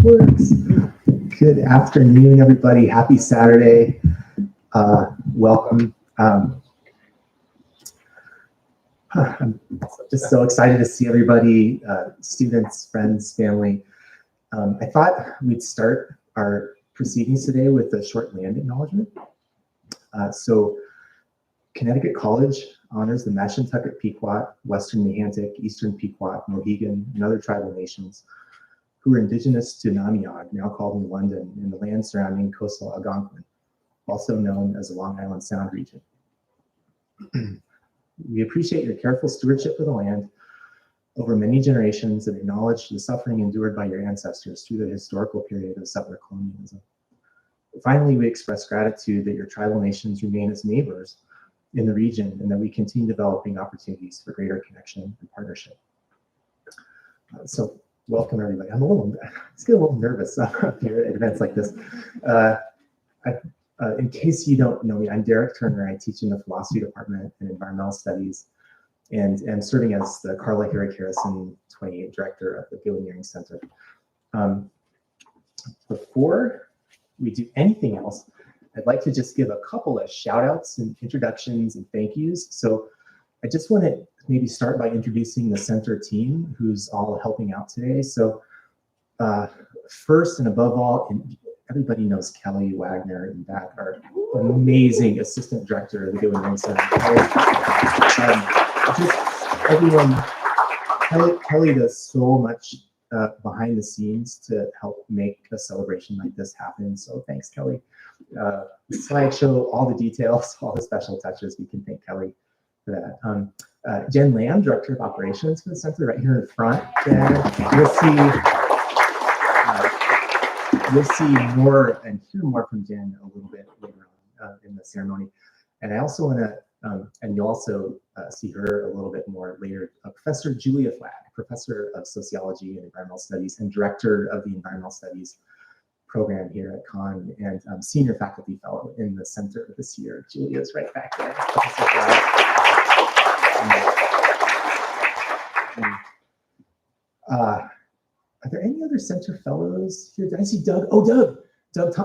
Works. Good afternoon, everybody. Happy Saturday. Welcome. I'm just so excited to see everybody, students, friends, family. I thought we'd start our proceedings today with a short land acknowledgement. So Connecticut College honors the Mashantucket Pequot, Western Niantic, Eastern Pequot, Mohegan, and other tribal nations who are indigenous to Namiag, now called New London, in the land surrounding coastal Algonquin, also known as the Long Island Sound region. We appreciate your careful stewardship of the land over many generations and acknowledge the suffering endured by your ancestors through the historical period of settler colonialism. Finally, we express gratitude that your tribal nations remain as neighbors in the region and that we continue developing opportunities for greater connection and partnership. So welcome everybody. I just get a little nervous up here at events like this. In case you don't know me, I'm Derek Turner. I teach in the philosophy department and environmental studies, and am serving as the Carla Herrick Harrison 28 director of the Goodwin-Niering Center. Before we do anything else, I'd like to just give a couple of shout outs and introductions and thank yous. So I just want to maybe start by introducing the center team who's all helping out today. So first and above all, everybody knows Kelly Wagner in back, our amazing assistant director of the Goodwin-Niering Center. Just everyone, Kelly does so much behind the scenes to help make a celebration like this happen. So thanks, Kelly. The slideshow, all the details, all the special touches, we can thank Kelly for that. Jen Lamb, Director of Operations for the Center, right here in front. You'll see more and hear more from Jen a little bit later on in the ceremony. And I also want to, and you'll also see her a little bit more later, Professor Julia Flagg, Professor of Sociology and Environmental Studies and Director of the Environmental Studies program here at Con, and Senior Faculty Fellow in the Center this year. Julia's right back there. Are there any other center fellows here? Did I see Doug? Oh, Doug,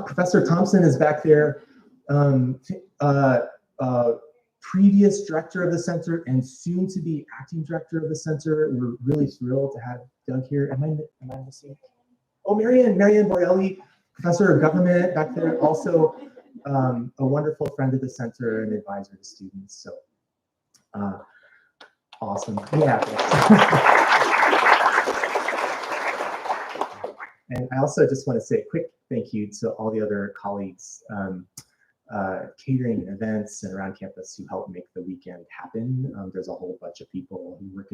Professor Thompson is back there. Previous director of the center and soon to be acting director of the center. We're really thrilled to have Doug here. Am I missing? Oh, Marianne Borelli, Professor of Government back there, also a wonderful friend of the center and advisor to students. So awesome. Yeah. And I also just want to say a quick thank you to all the other colleagues, catering and events and around campus who helped make the weekend happen. There's a whole bunch of people who are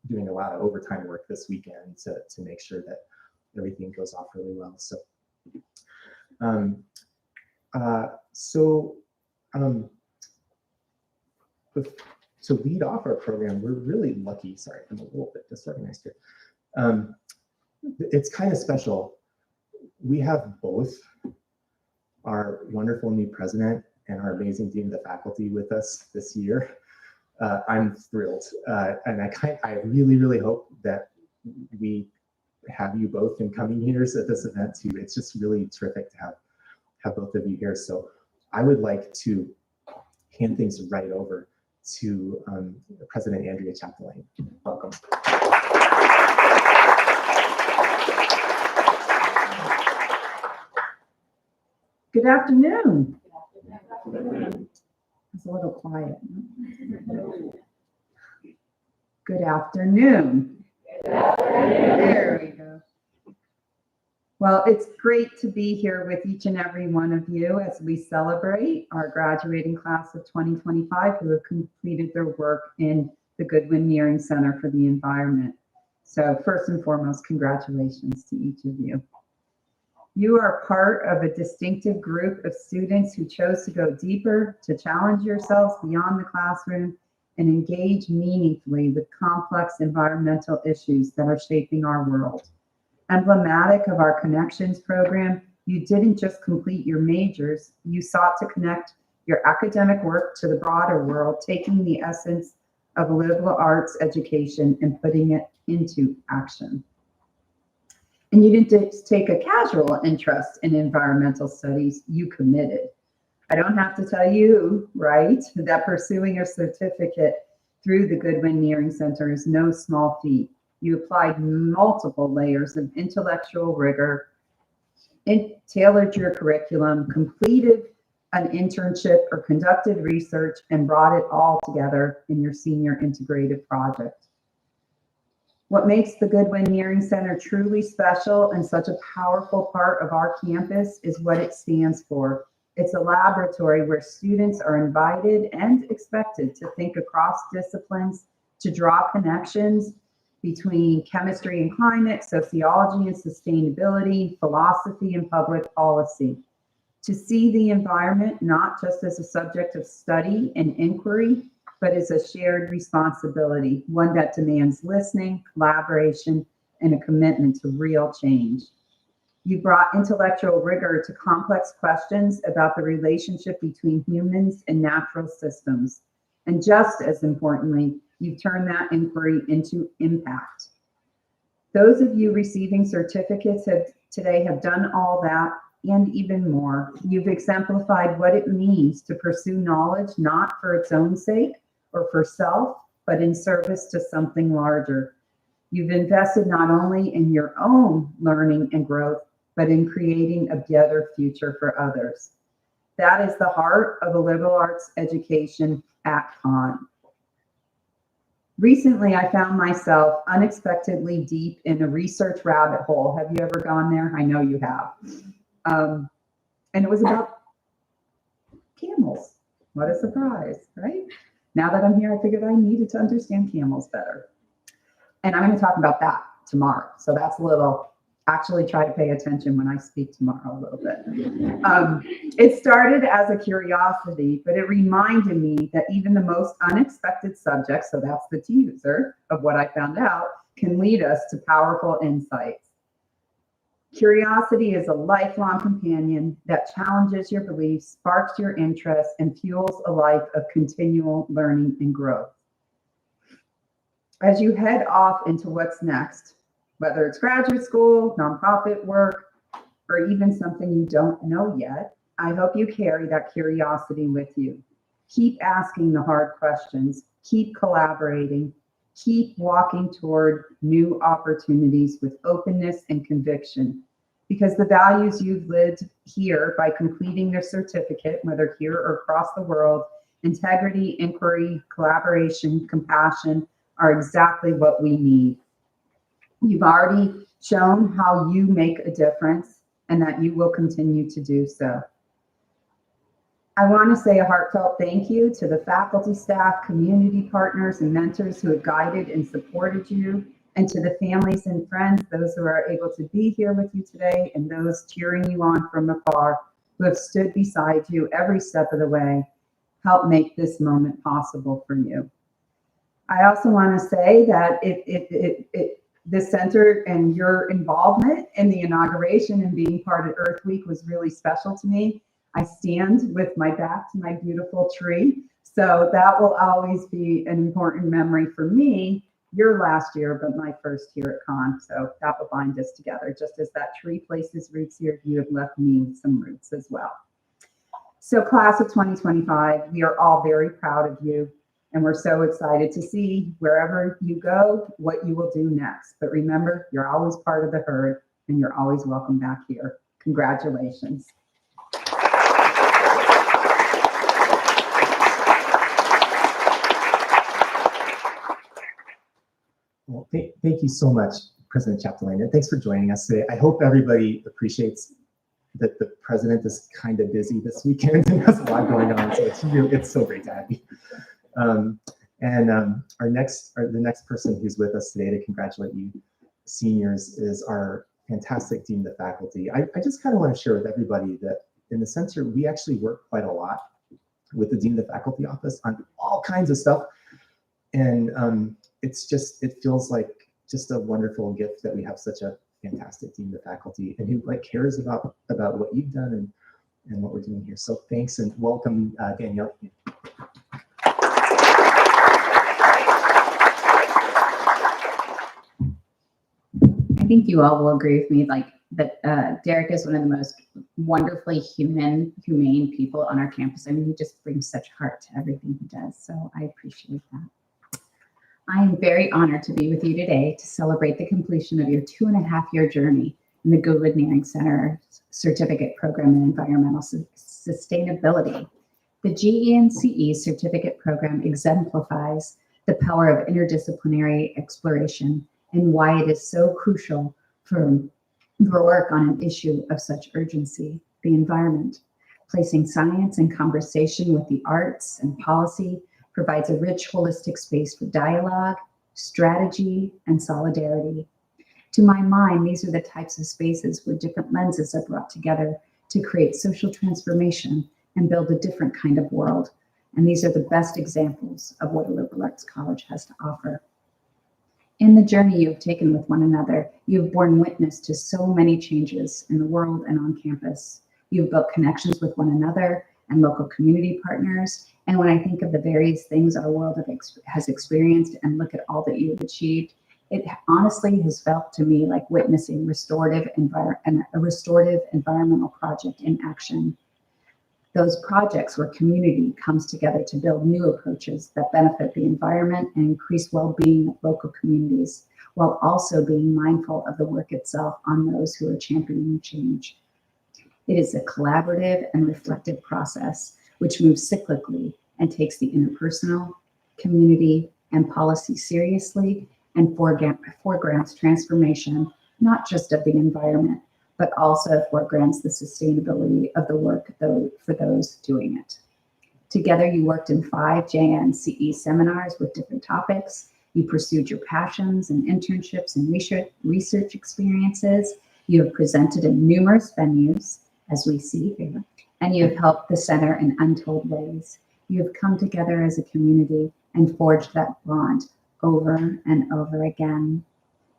doing a lot of overtime work this weekend to make sure that everything goes off really well. So, to lead off our program, we're really lucky. Sorry, I'm a little bit disorganized here. It's kind of special. We have both our wonderful new president and our amazing dean of the faculty with us this year. I'm thrilled, and I really, really hope that we have you both in coming years at this event too. It's just really terrific to have both of you here. So I would like to hand things right over to President Andrea Chapdelaine. Welcome. Good afternoon. It's a little quiet. Good afternoon. There we go. Well, it's great to be here with each and every one of you as we celebrate our graduating class of 2025 who have completed their work in the Goodwin-Niering Center for the Environment. So first and foremost, congratulations to each of you. You are part of a distinctive group of students who chose to go deeper, to challenge yourselves beyond the classroom, and engage meaningfully with complex environmental issues that are shaping our world. Emblematic of our Connections program, you didn't just complete your majors, you sought to connect your academic work to the broader world, taking the essence of liberal arts education and putting it into action. And you didn't just take a casual interest in environmental studies, you committed. I don't have to tell you, right, that pursuing a certificate through the Goodwin-Niering Center is no small feat. You applied multiple layers of intellectual rigor, tailored your curriculum, completed an internship or conducted research, and brought it all together in your senior integrated project. What makes the Goodwin-Niering Center truly special and such a powerful part of our campus is what it stands for. It's a laboratory where students are invited and expected to think across disciplines, to draw connections between chemistry and climate, sociology and sustainability, philosophy and public policy. To see the environment not just as a subject of study and inquiry, but as a shared responsibility, one that demands listening, collaboration, and a commitment to real change. You brought intellectual rigor to complex questions about the relationship between humans and natural systems. And just as importantly, you turned that inquiry into impact. Those of you receiving certificates today have done all that and even more. You've exemplified what it means to pursue knowledge not for its own sake or for self, but in service to something larger. You've invested not only in your own learning and growth, but in creating a better future for others. That is the heart of a liberal arts education at Con. Recently, I found myself unexpectedly deep in a research rabbit hole. Have you ever gone there? I know you have. And it was about camels. What a surprise, right? Now that I'm here, I figured I needed to understand camels better. And I'm going to talk about that tomorrow. So that's a little, actually try to pay attention when I speak tomorrow a little bit. It started as a curiosity, but it reminded me that even the most unexpected subjects, so that's the teaser of what I found out, can lead us to powerful insights. Curiosity is a lifelong companion that challenges your beliefs, sparks your interest, and fuels a life of continual learning and growth. As you head off into what's next, whether it's graduate school, nonprofit work, or even something you don't know yet, I hope you carry that curiosity with you. Keep asking the hard questions, keep collaborating, keep walking toward new opportunities with openness and conviction, because the values you've lived here by completing their certificate, whether here or across the world, integrity, inquiry, collaboration, compassion, are exactly what we need. You've already shown how you make a difference and that you will continue to do so. I want to say a heartfelt thank you to the faculty, staff, community partners, and mentors who have guided and supported you, and to the families and friends, those who are able to be here with you today, and those cheering you on from afar, who have stood beside you every step of the way, help make this moment possible for you. I also want to say that this center and your involvement in the inauguration and being part of Earth Week was really special to me. I stand with my back to my beautiful tree. So that will always be an important memory for me, your last year, but my first year at Con. So that will bind us together. Just as that tree places roots here, you have left me with some roots as well. So class of 2025, we are all very proud of you. And we're so excited to see wherever you go, what you will do next. But remember, you're always part of the herd and you're always welcome back here. Congratulations. Well, thank you so much, President Chapdelaine, and thanks for joining us today. I hope everybody appreciates that the president is kind of busy this weekend and has a lot going on. So it's so great to have you. The next person who's with us today to congratulate you seniors is our fantastic Dean of the Faculty. I just kind of want to share with everybody that in the center, we actually work quite a lot with the Dean of the Faculty office on all kinds of stuff. And it feels like just a wonderful gift that we have such a fantastic Dean of the Faculty and who cares about what you've done and what we're doing here. So thanks and welcome, Danielle. think you all will agree with me, like that Derek is one of the most wonderfully humane people on our campus. I mean, he just brings such heart to everything he does. So I appreciate that. I am very honored to be with you today to celebrate the completion of your 2.5-year journey in the Goodwin-Niering Center Certificate Program in Environmental Sustainability. The GENCE Certificate Program exemplifies the power of interdisciplinary exploration and why it is so crucial for work on an issue of such urgency, the environment. Placing science in conversation with the arts and policy provides a rich, holistic space for dialogue, strategy, and solidarity. To my mind, these are the types of spaces where different lenses are brought together to create social transformation and build a different kind of world. And these are the best examples of what a liberal arts college has to offer. In the journey you have taken with one another, you have borne witness to so many changes in the world and on campus. You have built connections with one another and local community partners. And when I think of the various things our world has experienced and look at all that you have achieved, it honestly has felt to me like witnessing a restorative environmental project in action. Those projects where community comes together to build new approaches that benefit the environment and increase well-being of local communities, while also being mindful of the work itself on those who are championing change. It is a collaborative and reflective process which moves cyclically and takes the interpersonal, community, and policy seriously and foregrounds transformation, not just of the environment, but also foregrounds the sustainability of the work for those doing it. Together, you worked in 5 JNCE seminars with different topics. You pursued your passions and internships and research experiences. You have presented in numerous venues, as we see here, and you have helped the center in untold ways. You have come together as a community and forged that bond over and over again.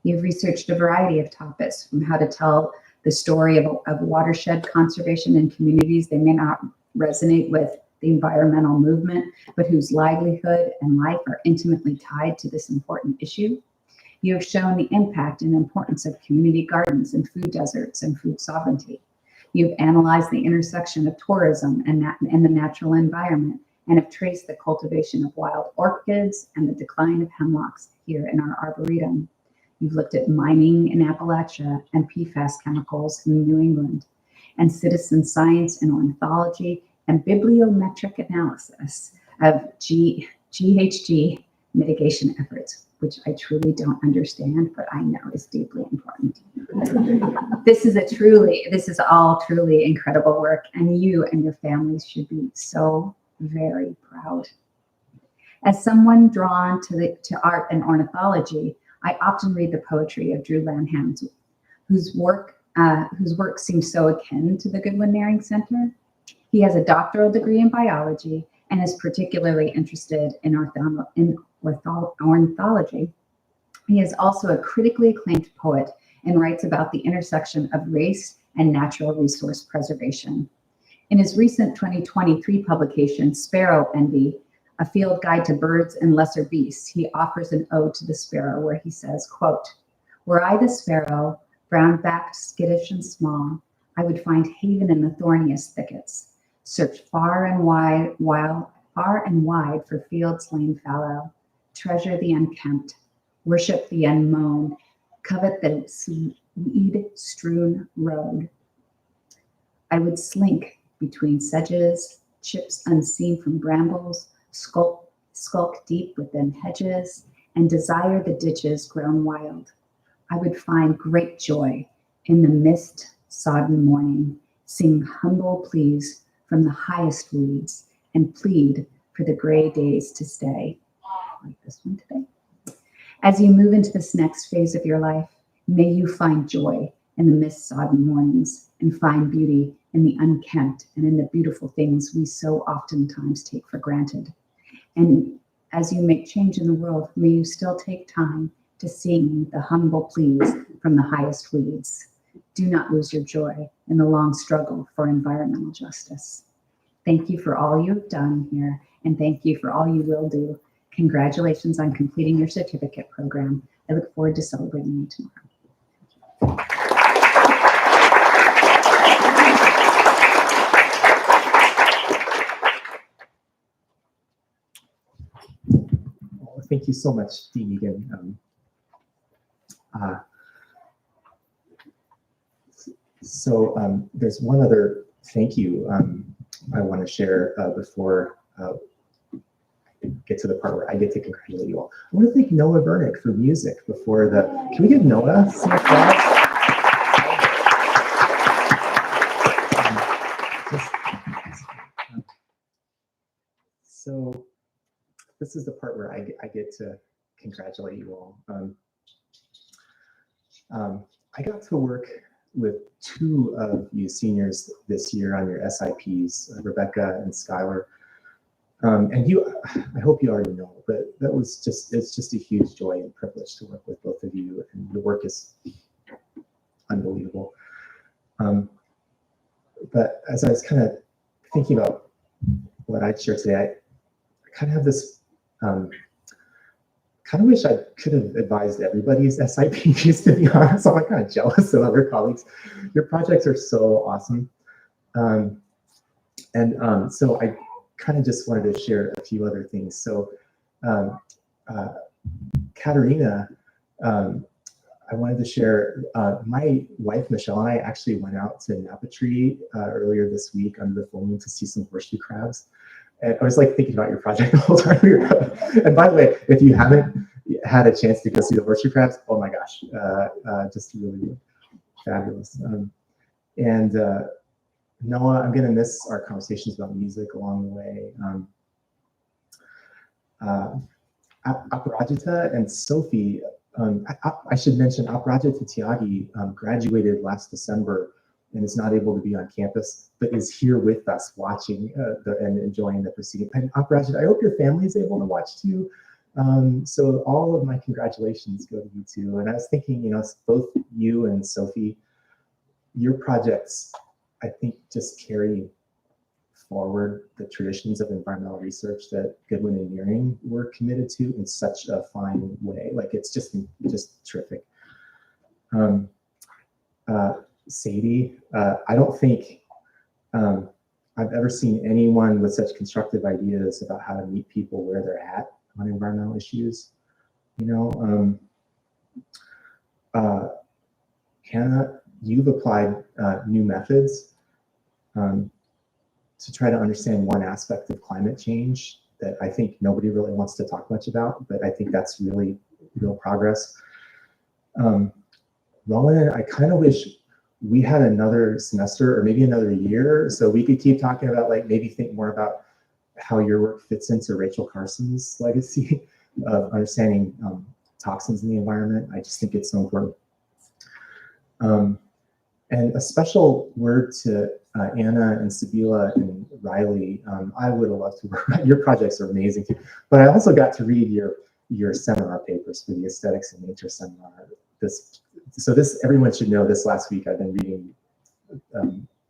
You've researched a variety of topics, from how to tell the story of watershed conservation in communities that may not resonate with the environmental movement, but whose livelihood and life are intimately tied to this important issue. You have shown the impact and importance of community gardens and food deserts and food sovereignty. You've analyzed the intersection of tourism and the natural environment and have traced the cultivation of wild orchids and the decline of hemlocks here in our arboretum. You've looked at mining in Appalachia and PFAS chemicals in New England, and citizen science and ornithology and bibliometric analysis of GHG mitigation efforts, which I truly don't understand, but I know is deeply important. This is all truly incredible work, and you and your families should be so very proud. As someone drawn to art and ornithology, I often read the poetry of Drew Lanham, whose work seems so akin to the Goodwin-Niering Center. He has a doctoral degree in biology and is particularly interested in ornithology. He is also a critically acclaimed poet and writes about the intersection of race and natural resource preservation. In his recent 2023 publication, Sparrow Envy, A Field Guide to Birds and Lesser Beasts, he offers an ode to the sparrow where he says, quote, "Were I the sparrow, brown-backed, skittish and small, I would find haven in the thorniest thickets, search far and wide for fields lain fallow, treasure the unkempt, worship the unmown, covet the weed-strewn road. I would slink between sedges, chips unseen from brambles, skulk deep within hedges, and desire the ditches grown wild. I would find great joy in the mist-sodden morning, sing humble pleas from the highest weeds, and plead for the gray days to stay," like this one today. "As you move into this next phase of your life, may you find joy in the mist-sodden mornings and find beauty in the unkempt and in the beautiful things we so oftentimes take for granted. And as you make change in the world, may you still take time to sing the humble pleas from the highest weeds. Do not lose your joy in the long struggle for environmental justice. Thank you for all you have done here, and thank you for all you will do. Congratulations on completing your certificate program. I look forward to celebrating you tomorrow." Thank you so much, Dean Egan. There's one other thank you I want to share before get to the part where I get to congratulate you all. I want to thank Noah Vernick for music before the. Can we give Noah some applause? So this is the part where I get to congratulate you all. I got to work with two of you seniors this year on your SIPs, Rebecca and Skylar. And you, I hope you already know, but it's just a huge joy and privilege to work with both of you, and your work is unbelievable. But as I was kind of thinking about what I'd share today, I kind of have this, kind of wish I could have advised everybody's SIPs, to be honest. I'm kind of jealous of other colleagues. Your projects are so awesome. So I kind of just wanted to share a few other things. So Katerina, I wanted to share, my wife, Michelle, and I actually went out to Napatree earlier this week under the full moon to see some horseshoe crabs. And I was like thinking about your project the whole time. And by the way, if you haven't had a chance to go see the horseshoe crabs, oh my gosh, just really fabulous. Noah, I'm gonna miss our conversations about music along the way. Aparajita and Sophie, I should mention Aparajita Tyagi graduated last December and is not able to be on campus, but is here with us watching and enjoying the proceeding. And Aparajita, I hope your family is able to watch too. So all of my congratulations go to you too. And I was thinking, you know, both you and Sophie, your projects, I think, just carry forward the traditions of environmental research that Goodwin-Niering were committed to in such a fine way. Like, it's just terrific. Sadie, I don't think I've ever seen anyone with such constructive ideas about how to meet people where they're at on environmental issues. You know, Hannah, you've applied new methods to try to understand one aspect of climate change that I think nobody really wants to talk much about, but I think that's really real progress. Rowan, I kind of wish we had another semester or maybe another year so we could keep talking about, like, maybe think more about how your work fits into Rachel Carson's legacy of understanding toxins in the environment. I just think it's so important. And a special word to Anna and Sabila and Riley. I would have loved to work. Your projects are amazing too. But I also got to read your seminar papers for the Aesthetics in Nature seminar. Everyone should know this last week I've been reading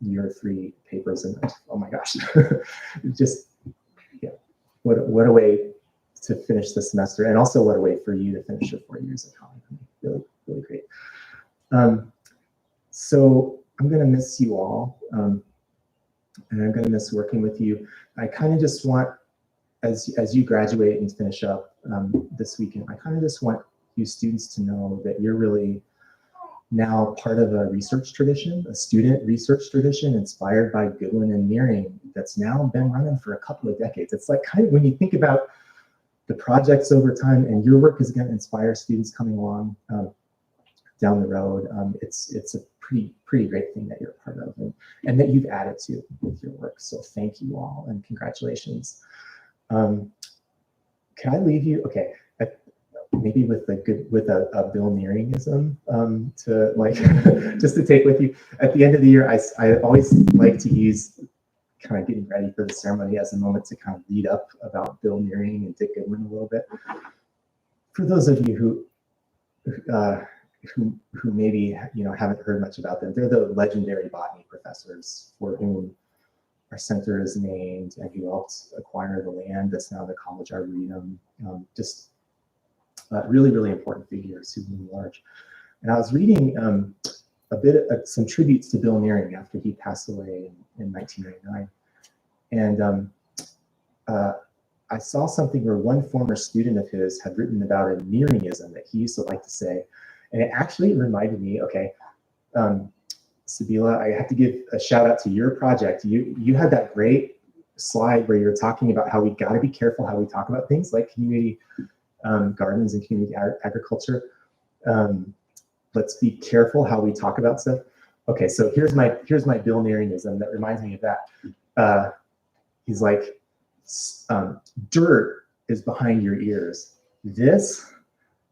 your 3 papers, and oh my gosh, just yeah, what a way to finish the semester, and also what a way for you to finish your 4 years at college. Really, really great. So I'm going to miss you all, and I'm going to miss working with you. I kind of just want, as you graduate and finish up this weekend, I kind of just want you students to know that you're really now part of a research tradition, a student research tradition inspired by Goodwin-Niering that's now been running for a couple of decades. It's like, kind of, when you think about the projects over time, and your work is going to inspire students coming along down the road, it's a pretty great thing that you're a part of, and that you've added to with your work. So thank you all, and congratulations. Can I leave you? Okay, maybe with a Bill Nieringism to, like, just to take with you. At the end of the year, I always like to use, kind of getting ready for the ceremony, as a moment to kind of read up about Bill Niering and Dick Goodwin a little bit. For those of you who maybe, you know, haven't heard much about them, they're the legendary botany professors for whom our center is named, and who helped acquire the land that's now the College Arboretum. Just really, really important figures who loom large. And I was reading some tributes to Bill Niering after he passed away in 1999. And I saw something where one former student of his had written about a Nieringism that he used to like to say, and it actually reminded me. Okay, Sabila, I have to give a shout out to your project. You had that great slide where you were talking about how we got to be careful how we talk about things like community gardens and community agriculture. Let's be careful how we talk about stuff. Okay, so here's my Bill Nieringism that reminds me of that. He's like, dirt is behind your ears. This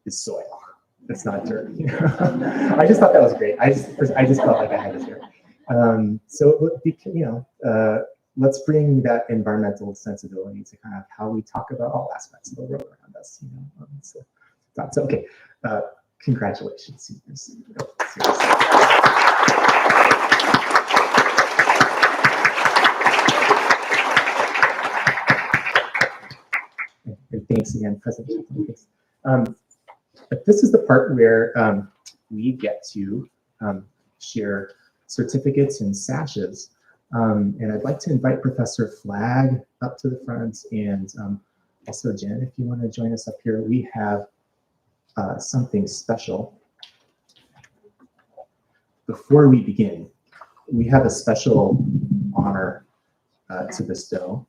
is soil. It's not dirt. You know? I just thought that was great. I just felt like I had to share. So let's bring that environmental sensibility to kind of how we talk about all aspects of the world around us. You know, so okay. Congratulations, seniors. And thanks again, President. But this is the part where we get to share certificates and sashes. And I'd like to invite Professor Flagg up to the front, and also Jen, if you want to join us up here. We have something special. Before we begin, we have a special honor to bestow.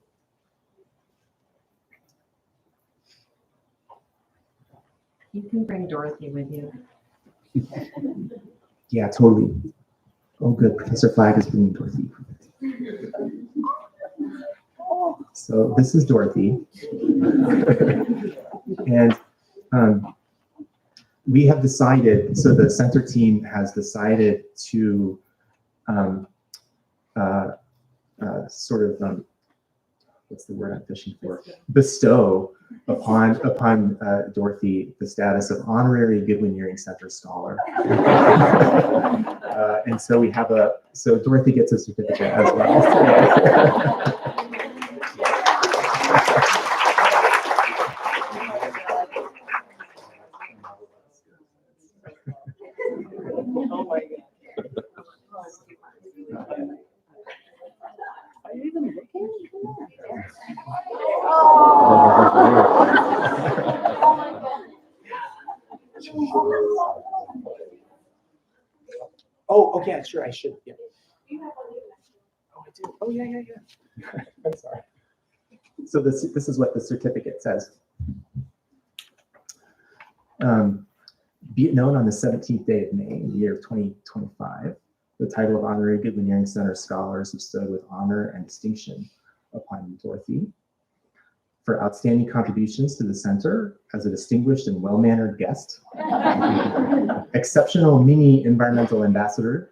You can bring Dorothy with you. Yeah, totally. Oh, good. Professor Flagg is bringing Dorothy. So this is Dorothy. And we have decided, so the center team has decided to what's the word I'm fishing for? Bestow upon Dorothy the status of honorary Goodwin-Niering Center Scholar. And so we have so Dorothy gets a certificate as well. Oh my God. Are you even looking? Oh, okay, sure, I should. Yeah. Oh, I do. Oh, yeah. I'm sorry. So this is what the certificate says. Be it known on the 17th day of May in the year of 2025, the title of Honorary Goodwin-Niering Center Scholar is bestowed with honor and distinction upon Dorothy for outstanding contributions to the center as a distinguished and well-mannered guest, exceptional mini environmental ambassador,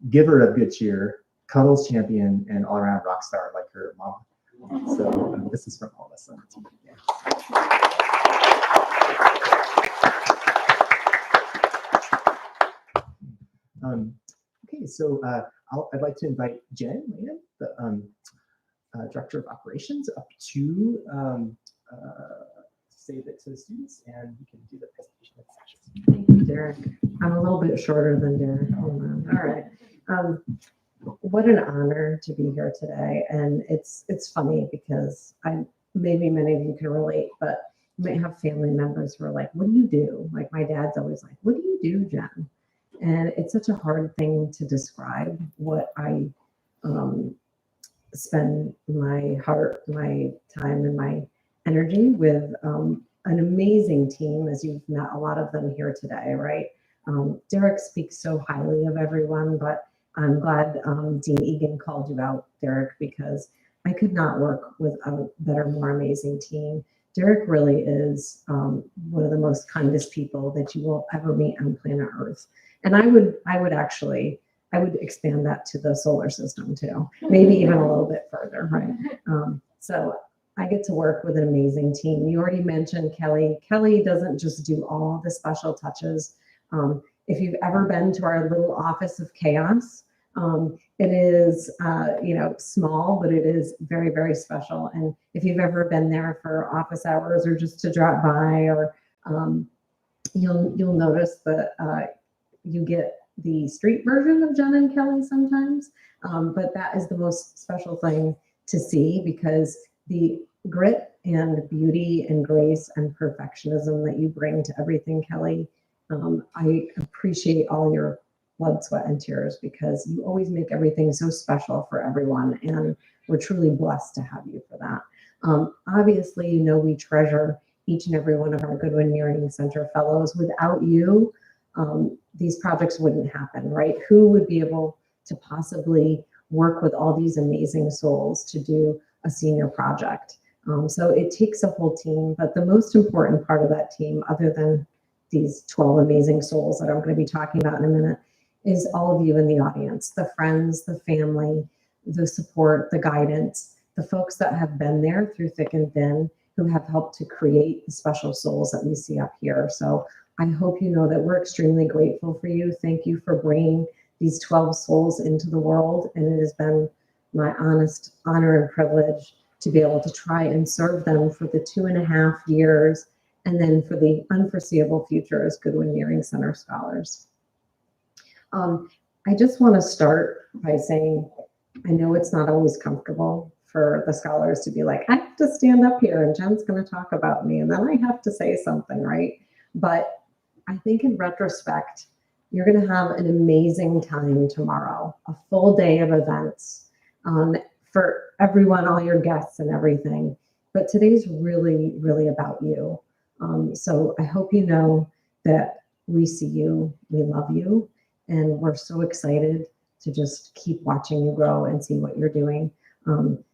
giver of good cheer, cuddles champion, and all-around rock star like her mom. So this is from all of us on the team. Okay, so I'd like to invite Jen Lehman, the Director of Operations, up to say that to the students, and we can do the presentation of the sessions. Thank you, Derek. I'm a little bit shorter than Derek. All right. What an honor to be here today, and it's funny because maybe many of you can relate, but you might have family members who are like, "What do you do?" Like my dad's always like, "What do you do, Jen?" And it's such a hard thing to describe what I spend my heart, my time, and my energy with an amazing team, as you've met a lot of them here today, right? Derek speaks so highly of everyone, but I'm glad Dean Egan called you out, Derek, because I could not work with a better, more amazing team. Derek really is one of the most kindest people that you will ever meet on planet Earth. And I would expand that to the solar system too, maybe even a little bit further, right? So I get to work with an amazing team. You already mentioned Kelly. Kelly doesn't just do all the special touches. If you've ever been to our little office of chaos, it is, small, but it is very, very special. And if you've ever been there for office hours or just to drop by, or you'll notice that you get the street version of Jen and Kelly sometimes, but that is the most special thing to see, because the grit and beauty and grace and perfectionism that you bring to everything, Kelly. I appreciate all your blood, sweat, and tears because you always make everything so special for everyone. And we're truly blessed to have you for that. Obviously, you know, we treasure each and every one of our Goodwin-Niering Center fellows. Without you, these projects wouldn't happen, right? Who would be able to possibly work with all these amazing souls to do a senior project? So it takes a whole team, but the most important part of that team, other than these 12 amazing souls that I'm going to be talking about in a minute, is all of you in the audience, the friends, the family, the support, the guidance, the folks that have been there through thick and thin, who have helped to create the special souls that we see up here. So I hope you know that we're extremely grateful for you. Thank you for bringing these 12 souls into the world. And it has been my honest honor and privilege to be able to try and serve them for the 2.5 years, and then for the unforeseeable future as Goodwin-Niering Center Scholars. I just want to start by saying, I know it's not always comfortable for the scholars to be like, I have to stand up here and Jen's going to talk about me and then I have to say something, right? But I think in retrospect, you're going to have an amazing time tomorrow, a full day of events for everyone, all your guests and everything. But today's really, really about you. So I hope you know that we see you, we love you, and we're so excited to just keep watching you grow and see what you're doing.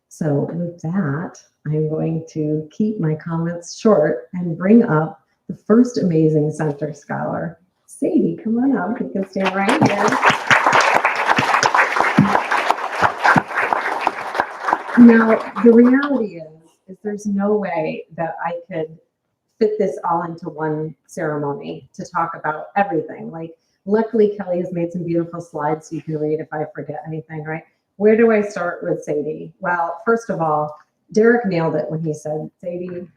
So with that, I'm going to keep my comments short and bring up the first amazing center scholar. Sadie, come on up. You can stand right here. Now, the reality is there's no way that I could fit this all into one ceremony to talk about everything. Like, luckily, Kelly has made some beautiful slides so you can read if I forget anything, right? Where do I start with Sadie? Well, first of all, Derek nailed it when he said, Sadie,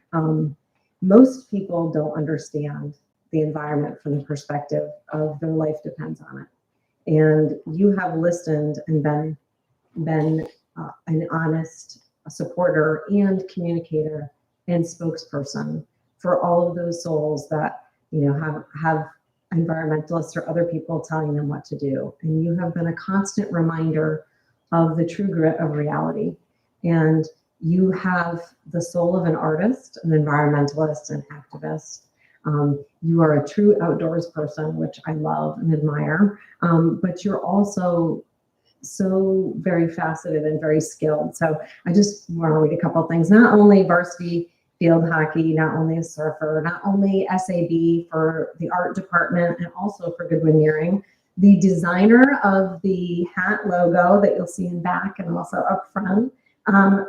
most people don't understand the environment from the perspective of their life depends on it. And you have listened and been an honest supporter and communicator and spokesperson for all of those souls that, you know, have environmentalists or other people telling them what to do. And you have been a constant reminder of the true grit of reality. And you have the soul of an artist, an environmentalist, an activist. You are a true outdoors person, which I love and admire, but you're also so very faceted and very skilled. So I just want to read a couple of things. Not only varsity field hockey, not only a surfer, not only SAB for the art department, and also for Goodwin-Niering, the designer of the hat logo that you'll see in back and also up front.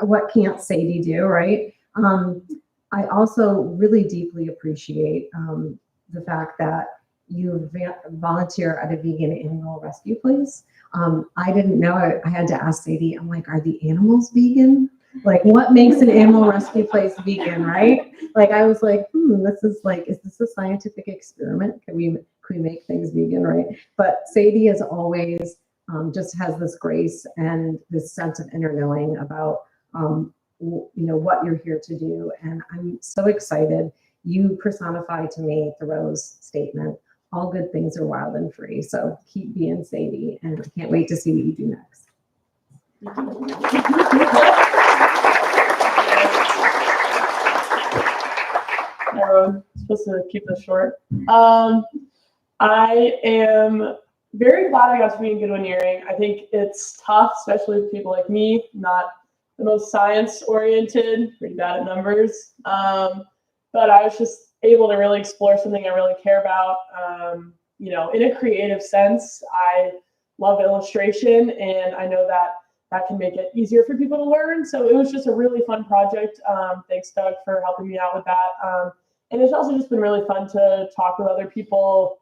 What can't Sadie do, right? I also really deeply appreciate the fact that you volunteer at a vegan animal rescue place. I didn't know, I had to ask Sadie, I'm like, are the animals vegan? Like, what makes an animal rescue place vegan, right? Like, I was like, this is like, is this a scientific experiment? Can we make things vegan, right? But Sadie, as always, just has this grace and this sense of inner knowing about, you know, what you're here to do. And I'm so excited. You personify to me Thoreau's statement, all good things are wild and free. So keep being Sadie, and I can't wait to see what you do next. Everyone, supposed to keep this short. I am very glad I got to be in Goodwin-Niering. I think it's tough, especially with people like me, not the most science-oriented, pretty bad at numbers. But I was just able to really explore something I really care about, you know, in a creative sense. I love illustration, and I know that that can make it easier for people to learn. So it was just a really fun project. Thanks, Doug, for helping me out with that. And it's also just been really fun to talk with other people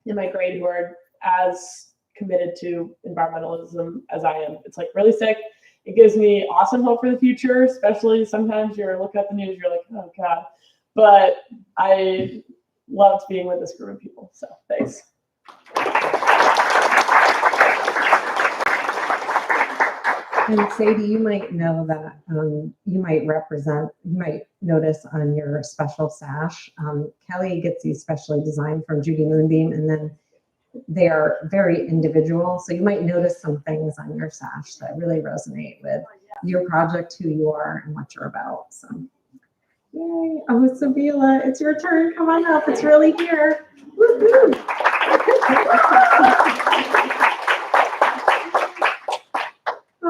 in my grade who are as committed to environmentalism as I am. It's like really sick. It gives me awesome hope for the future, especially sometimes you're looking at the news, you're like, oh God. But I loved being with this group of people. So thanks. And Sadie, you might know that you might notice on your special sash, Kelly gets these specially designed from Judy Moonbeam, and then they are very individual. So you might notice some things on your sash that really resonate with your project, who you are, and what you're about. So, yay. Oh, Sabila, it's your turn. Come on up. It's really here. Woo-hoo.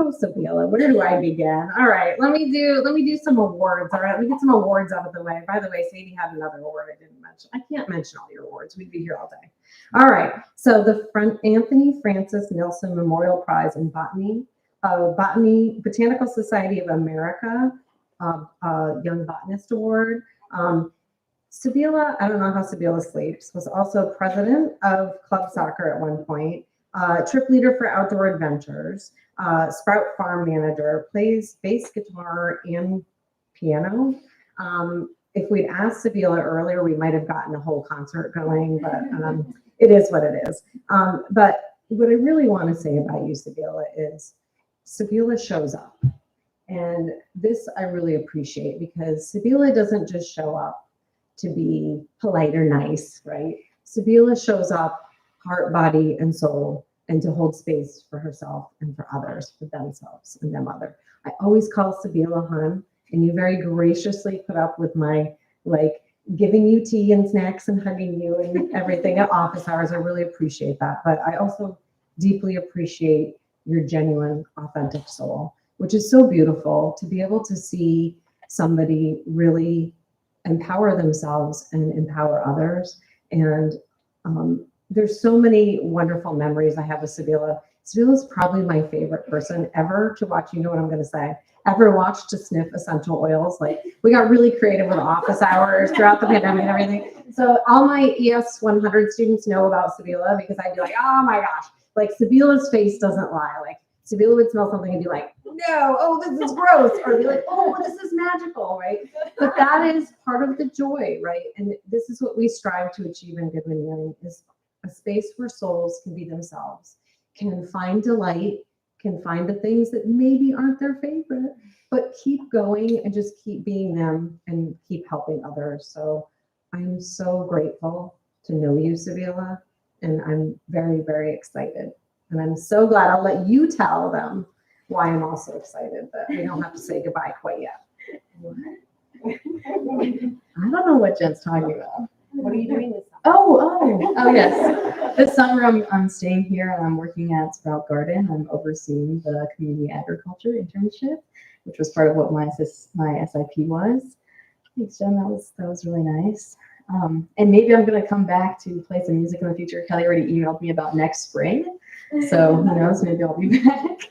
Oh, Sabila, where do I begin? All right, let me do some awards. All right, let me get some awards out of the way. By the way, Sadie had another award I didn't mention. I can't mention all your awards. We'd be here all day. All right, so the Anthony Francis Nelson Memorial Prize in Botany, Botanical Society of America, Young Botanist Award. Sabila, I don't know how Sabila sleeps, was also president of Club Soccer at one point, trip leader for Outdoor Adventures, Sprout Farm manager, plays bass guitar and piano. If we'd asked Sabila earlier, we might have gotten a whole concert going, but it is what it is. But what I really want to say about you, Sabila, is Sabila shows up. And this I really appreciate, because Sabila doesn't just show up to be polite or nice, right? Sabila shows up heart, body, and soul, and to hold space for herself and for others, for themselves and them other. I always call Sabila Hun, and you very graciously put up with my giving you tea and snacks and hugging you and everything at office hours. I really appreciate that. But I also deeply appreciate your genuine, authentic soul, which is so beautiful to be able to see somebody really empower themselves and empower others. And there's so many wonderful memories I have with Sabila. Sabila is probably my favorite person ever to watch. You know what I'm going to say. Ever watched to sniff essential oils? We got really creative with office hours throughout the pandemic and everything. So all my ES 100 students know about Sabila, because I'd be like, oh my gosh, Sabila's face doesn't lie. Sabila would smell something and be like, no, oh, this is gross. Or be like, oh, this is magical, right? But that is part of the joy, right? And this is what we strive to achieve in Goodwin-Niering, is a space where souls can be themselves, can find delight, can find the things that maybe aren't their favorite, but keep going and just keep being them and keep helping others. So I'm so grateful to know you, Sabila, and I'm very, very excited. And I'm so glad. I'll let you tell them why I'm also excited, but we don't have to say goodbye quite yet. I don't know what Jen's talking about. What are you doing this summer? Oh, yes. This summer I'm staying here and I'm working at Sprout Garden. I'm overseeing the community agriculture internship, which was part of what my SIP was. Thanks, Jen. That was really nice. And maybe I'm going to come back to play some music in the future. Kelly already emailed me about next spring. So who knows, maybe I'll be back.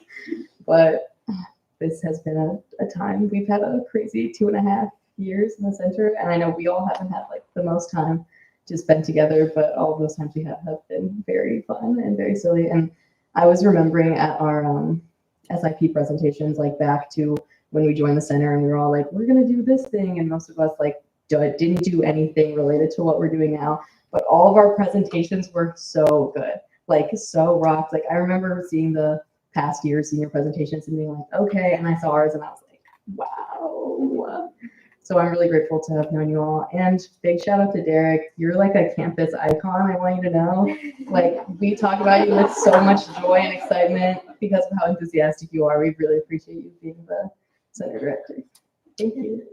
But this has been a time. We've had a crazy 2.5 years in the center, and I know we all haven't had the most time to spend together, but all of those times we have been very fun and very silly. And I was remembering at our SIP presentations, back to when we joined the center, and we were all like, we're gonna do this thing, and most of us didn't do anything related to what we're doing now, but all of our presentations were so good, so rocked. I remember seeing the past year's senior presentations and being like, okay, and I saw ours and I was like, wow. So I'm really grateful to have known you all. And big shout out to Derek. You're a campus icon, I want you to know. We talk about you with so much joy and excitement because of how enthusiastic you are. We really appreciate you being the center director. Thank you.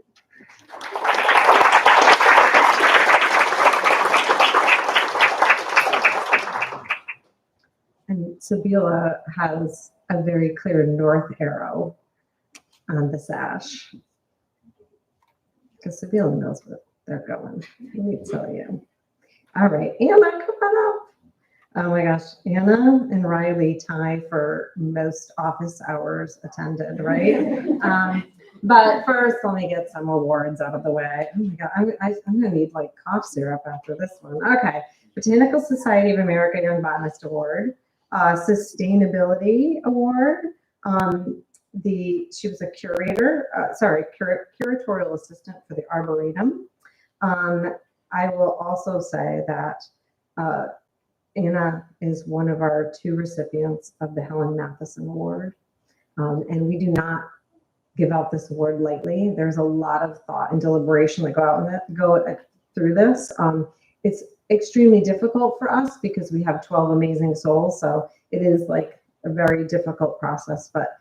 And Sabila has a very clear north arrow on the sash, because Sabila knows where they're going. Let me tell you. All right, Anna, come on up. Oh my gosh, Anna and Riley tie for most office hours attended, right? But first, let me get some awards out of the way. Oh my God, I'm gonna need cough syrup after this one. Okay, Botanical Society of America Young Botanist Award, Sustainability Award. She was a curatorial assistant for the Arboretum. I will also say that Anna is one of our 2 recipients of the Helen Matheson Award. And we do not give out this award lightly. There's a lot of thought and deliberation that go through this. It's extremely difficult for us because we have 12 amazing souls. So it is like a very difficult process, but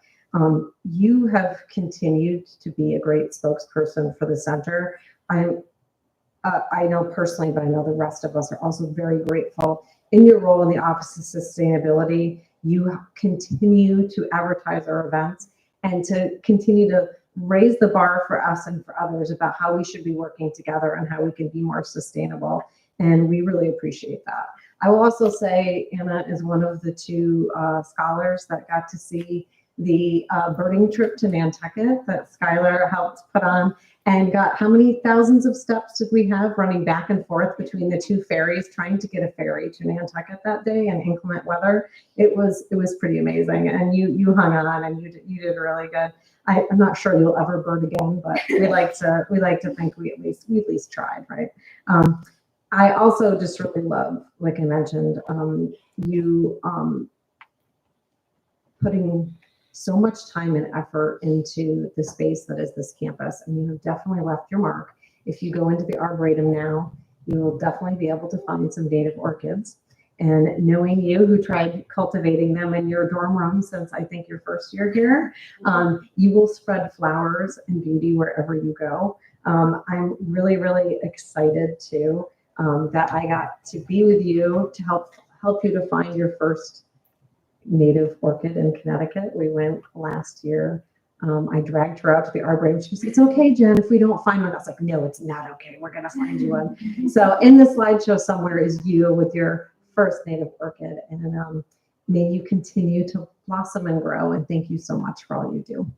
you have continued to be a great spokesperson for the center. I know personally, but I know the rest of us are also very grateful. In your role in the Office of Sustainability, you continue to advertise our events and to continue to raise the bar for us and for others about how we should be working together and how we can be more sustainable. And we really appreciate that. I will also say Anna is one of the two scholars that got to see the birding trip to Nantucket that Skylar helped put on, and got, how many thousands of steps did we have running back and forth between the two ferries, trying to get a ferry to Nantucket that day in inclement weather. It was pretty amazing, and you hung on and you did really good. I'm not sure you'll ever bird again, but we like to think we at least tried, right? I also just really love, like I mentioned, you putting so much time and effort into the space that is this campus, and you have definitely left your mark. If you go into the Arboretum now, you will definitely be able to find some native orchids. And knowing you, who tried cultivating them in your dorm room since I think your first year here, you will spread flowers and beauty wherever you go. I'm really, really excited too that I got to be with you to help you to find your first native orchid in Connecticut. We went last year. I dragged her out to the Arboretum. She said, "It's okay, Jen, if we don't find one." I was like, "No, it's not okay. We're going to find you one." So in the slideshow somewhere is you with your first native orchid. And may you continue to blossom and grow. And thank you so much for all you do.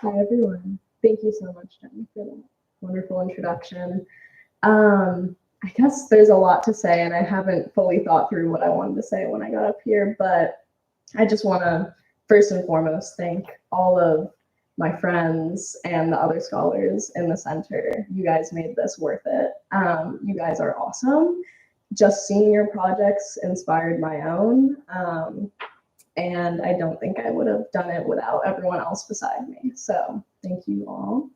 Hi, everyone. Thank you so much, Jen, for that wonderful introduction. I guess there's a lot to say, and I haven't fully thought through what I wanted to say when I got up here, but I just want to first and foremost thank all of my friends and the other scholars in the center. You guys made this worth it. You guys are awesome. Just seeing your projects inspired my own. And I don't think I would have done it without everyone else beside me. So thank you all.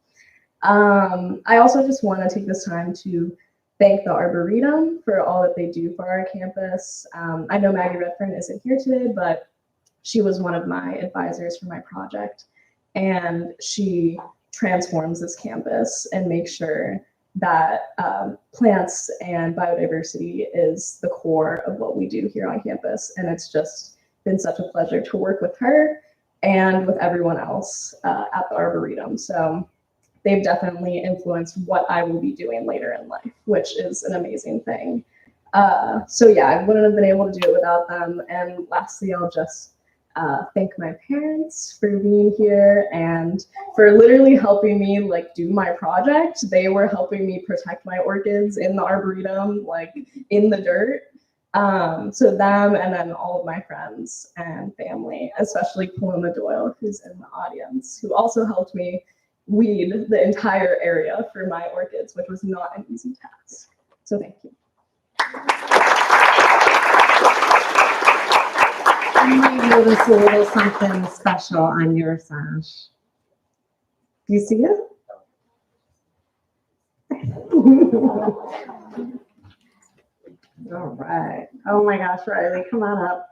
I also just want to take this time to thank the Arboretum for all that they do for our campus. I know Maggie Redfern isn't here today, but she was one of my advisors for my project. And she transforms this campus and makes sure that plants and biodiversity is the core of what we do here on campus. And it's just been such a pleasure to work with her and with everyone else at the Arboretum. So they've definitely influenced what I will be doing later in life, which is an amazing thing. So yeah, I wouldn't have been able to do it without them. And lastly, I'll just thank my parents for being here and for literally helping me like do my project. They were helping me protect my orchids in the Arboretum, like in the dirt. So them, and then all of my friends and family, especially Paloma Doyle, who's in the audience, who also helped me weed the entire area for my orchids, which was not an easy task. So thank you. I might notice a little something special on your sash. Do you see it? All right. Oh my gosh, Riley, come on up.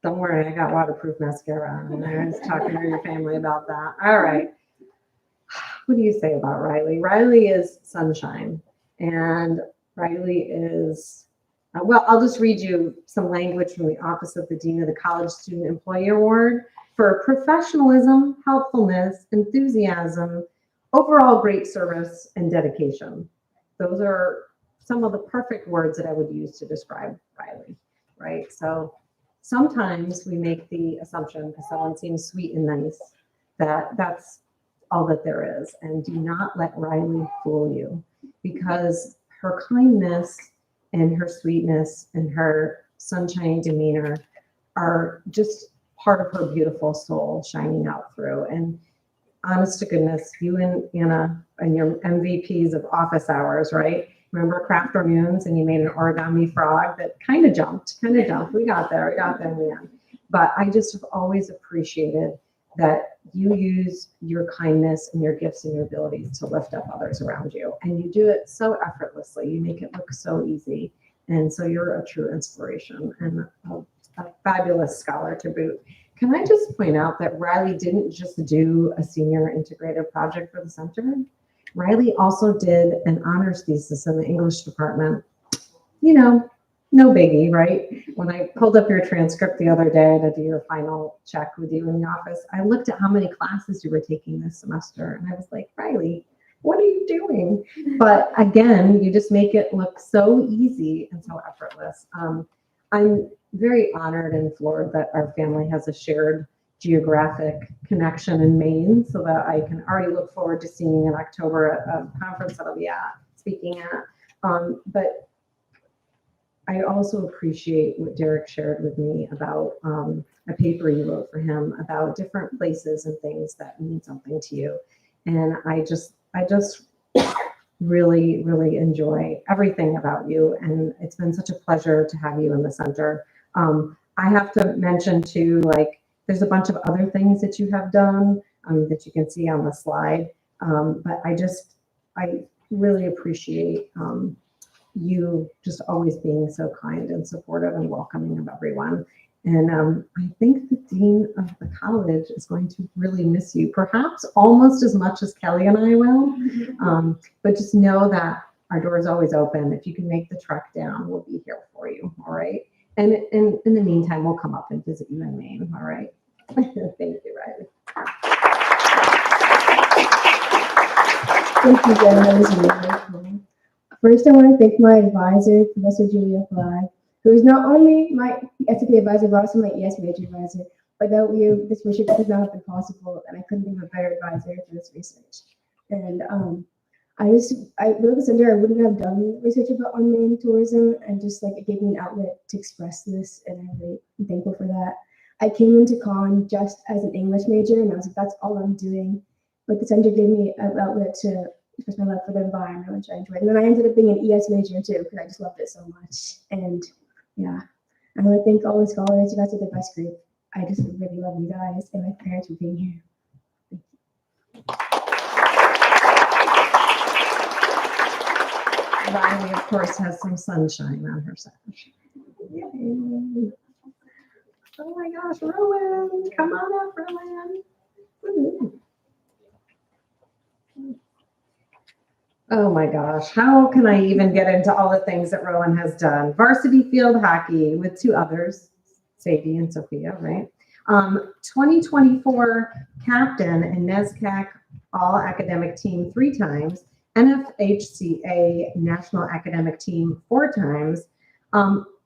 Don't worry, I got waterproof mascara on, and I was talking to your family about that. All right. What do you say about Riley? Riley is sunshine, and Riley is, well, I'll just read you some language from the Office of the Dean of the College Student Employee Award for professionalism, helpfulness, enthusiasm, overall great service, and dedication. Those are some of the perfect words that I would use to describe Riley, right? So sometimes we make the assumption because someone seems sweet and nice that that's all that there is. And do not let Riley fool you, because her kindness and her sweetness and her sunshiny demeanor are just part of her beautiful soul shining out through. And honest to goodness, you and Anna and your MVPs of office hours, right? Remember craft afternoons, and you made an origami frog that kind of jumped. We got there in the end. But I just have always appreciated that you use your kindness and your gifts and your abilities to lift up others around you. And you do it so effortlessly. You make it look so easy. And so you're a true inspiration and a fabulous scholar to boot. Can I just point out that Riley didn't just do a senior integrated project for the center? Riley also did an honors thesis in the English department. You know, no biggie, right? When I pulled up your transcript the other day to do your final check with you in the office, I looked at how many classes you were taking this semester, and I was like, Riley, what are you doing? But again, you just make it look so easy and so effortless. I'm very honored and floored that our family has a shared geographic connection in Maine, so that I can already look forward to seeing you in October at a conference that I'll be speaking at. But I also appreciate what Derek shared with me about a paper you wrote for him about different places and things that mean something to you. And I just really, really enjoy everything about you. And it's been such a pleasure to have you in the center. I have to mention too, like, there's a bunch of other things that you have done that you can see on the slide. But I really appreciate you just always being so kind and supportive and welcoming of everyone. And I think the dean of the college is going to really miss you, perhaps almost as much as Kelly and I will. But just know that our door is always open. If you can make the trek down, we'll be here for you. All right. And in the meantime, we'll come up and visit you in Maine. All right. Thank you, Riley. Thank you, Jen. That was really cool. First, I want to thank my advisor, Professor Julia Fly, who is not only my SAP advisor, but also my ES major advisor. Without you, this research could not have been possible, and I couldn't think of a better advisor for this research. And without the center, I wouldn't have done research about unmanned tourism, and just like it gave me an outlet to express this, and I'm really thankful for that. I came into Con just as an English major, and I was like, that's all I'm doing. But the center gave me an outlet to express my love for the environment, which I enjoyed. And then I ended up being an ES major too, because I just loved it so much. And yeah, I want to thank all the scholars. You guys are the best group. I just really love you guys, and my parents for being here. Riley, of course, has some sunshine on her sash. Yay. Oh my gosh, Rowan, come on up, Rowan. Woo-hoo. Oh my gosh, how can I even get into all the things that Rowan has done? Varsity field hockey with two others, Sadie and Sophia, right? 2024 captain in NESCAC All Academic Team 3 times, NFHCA National Academic Team 4 times.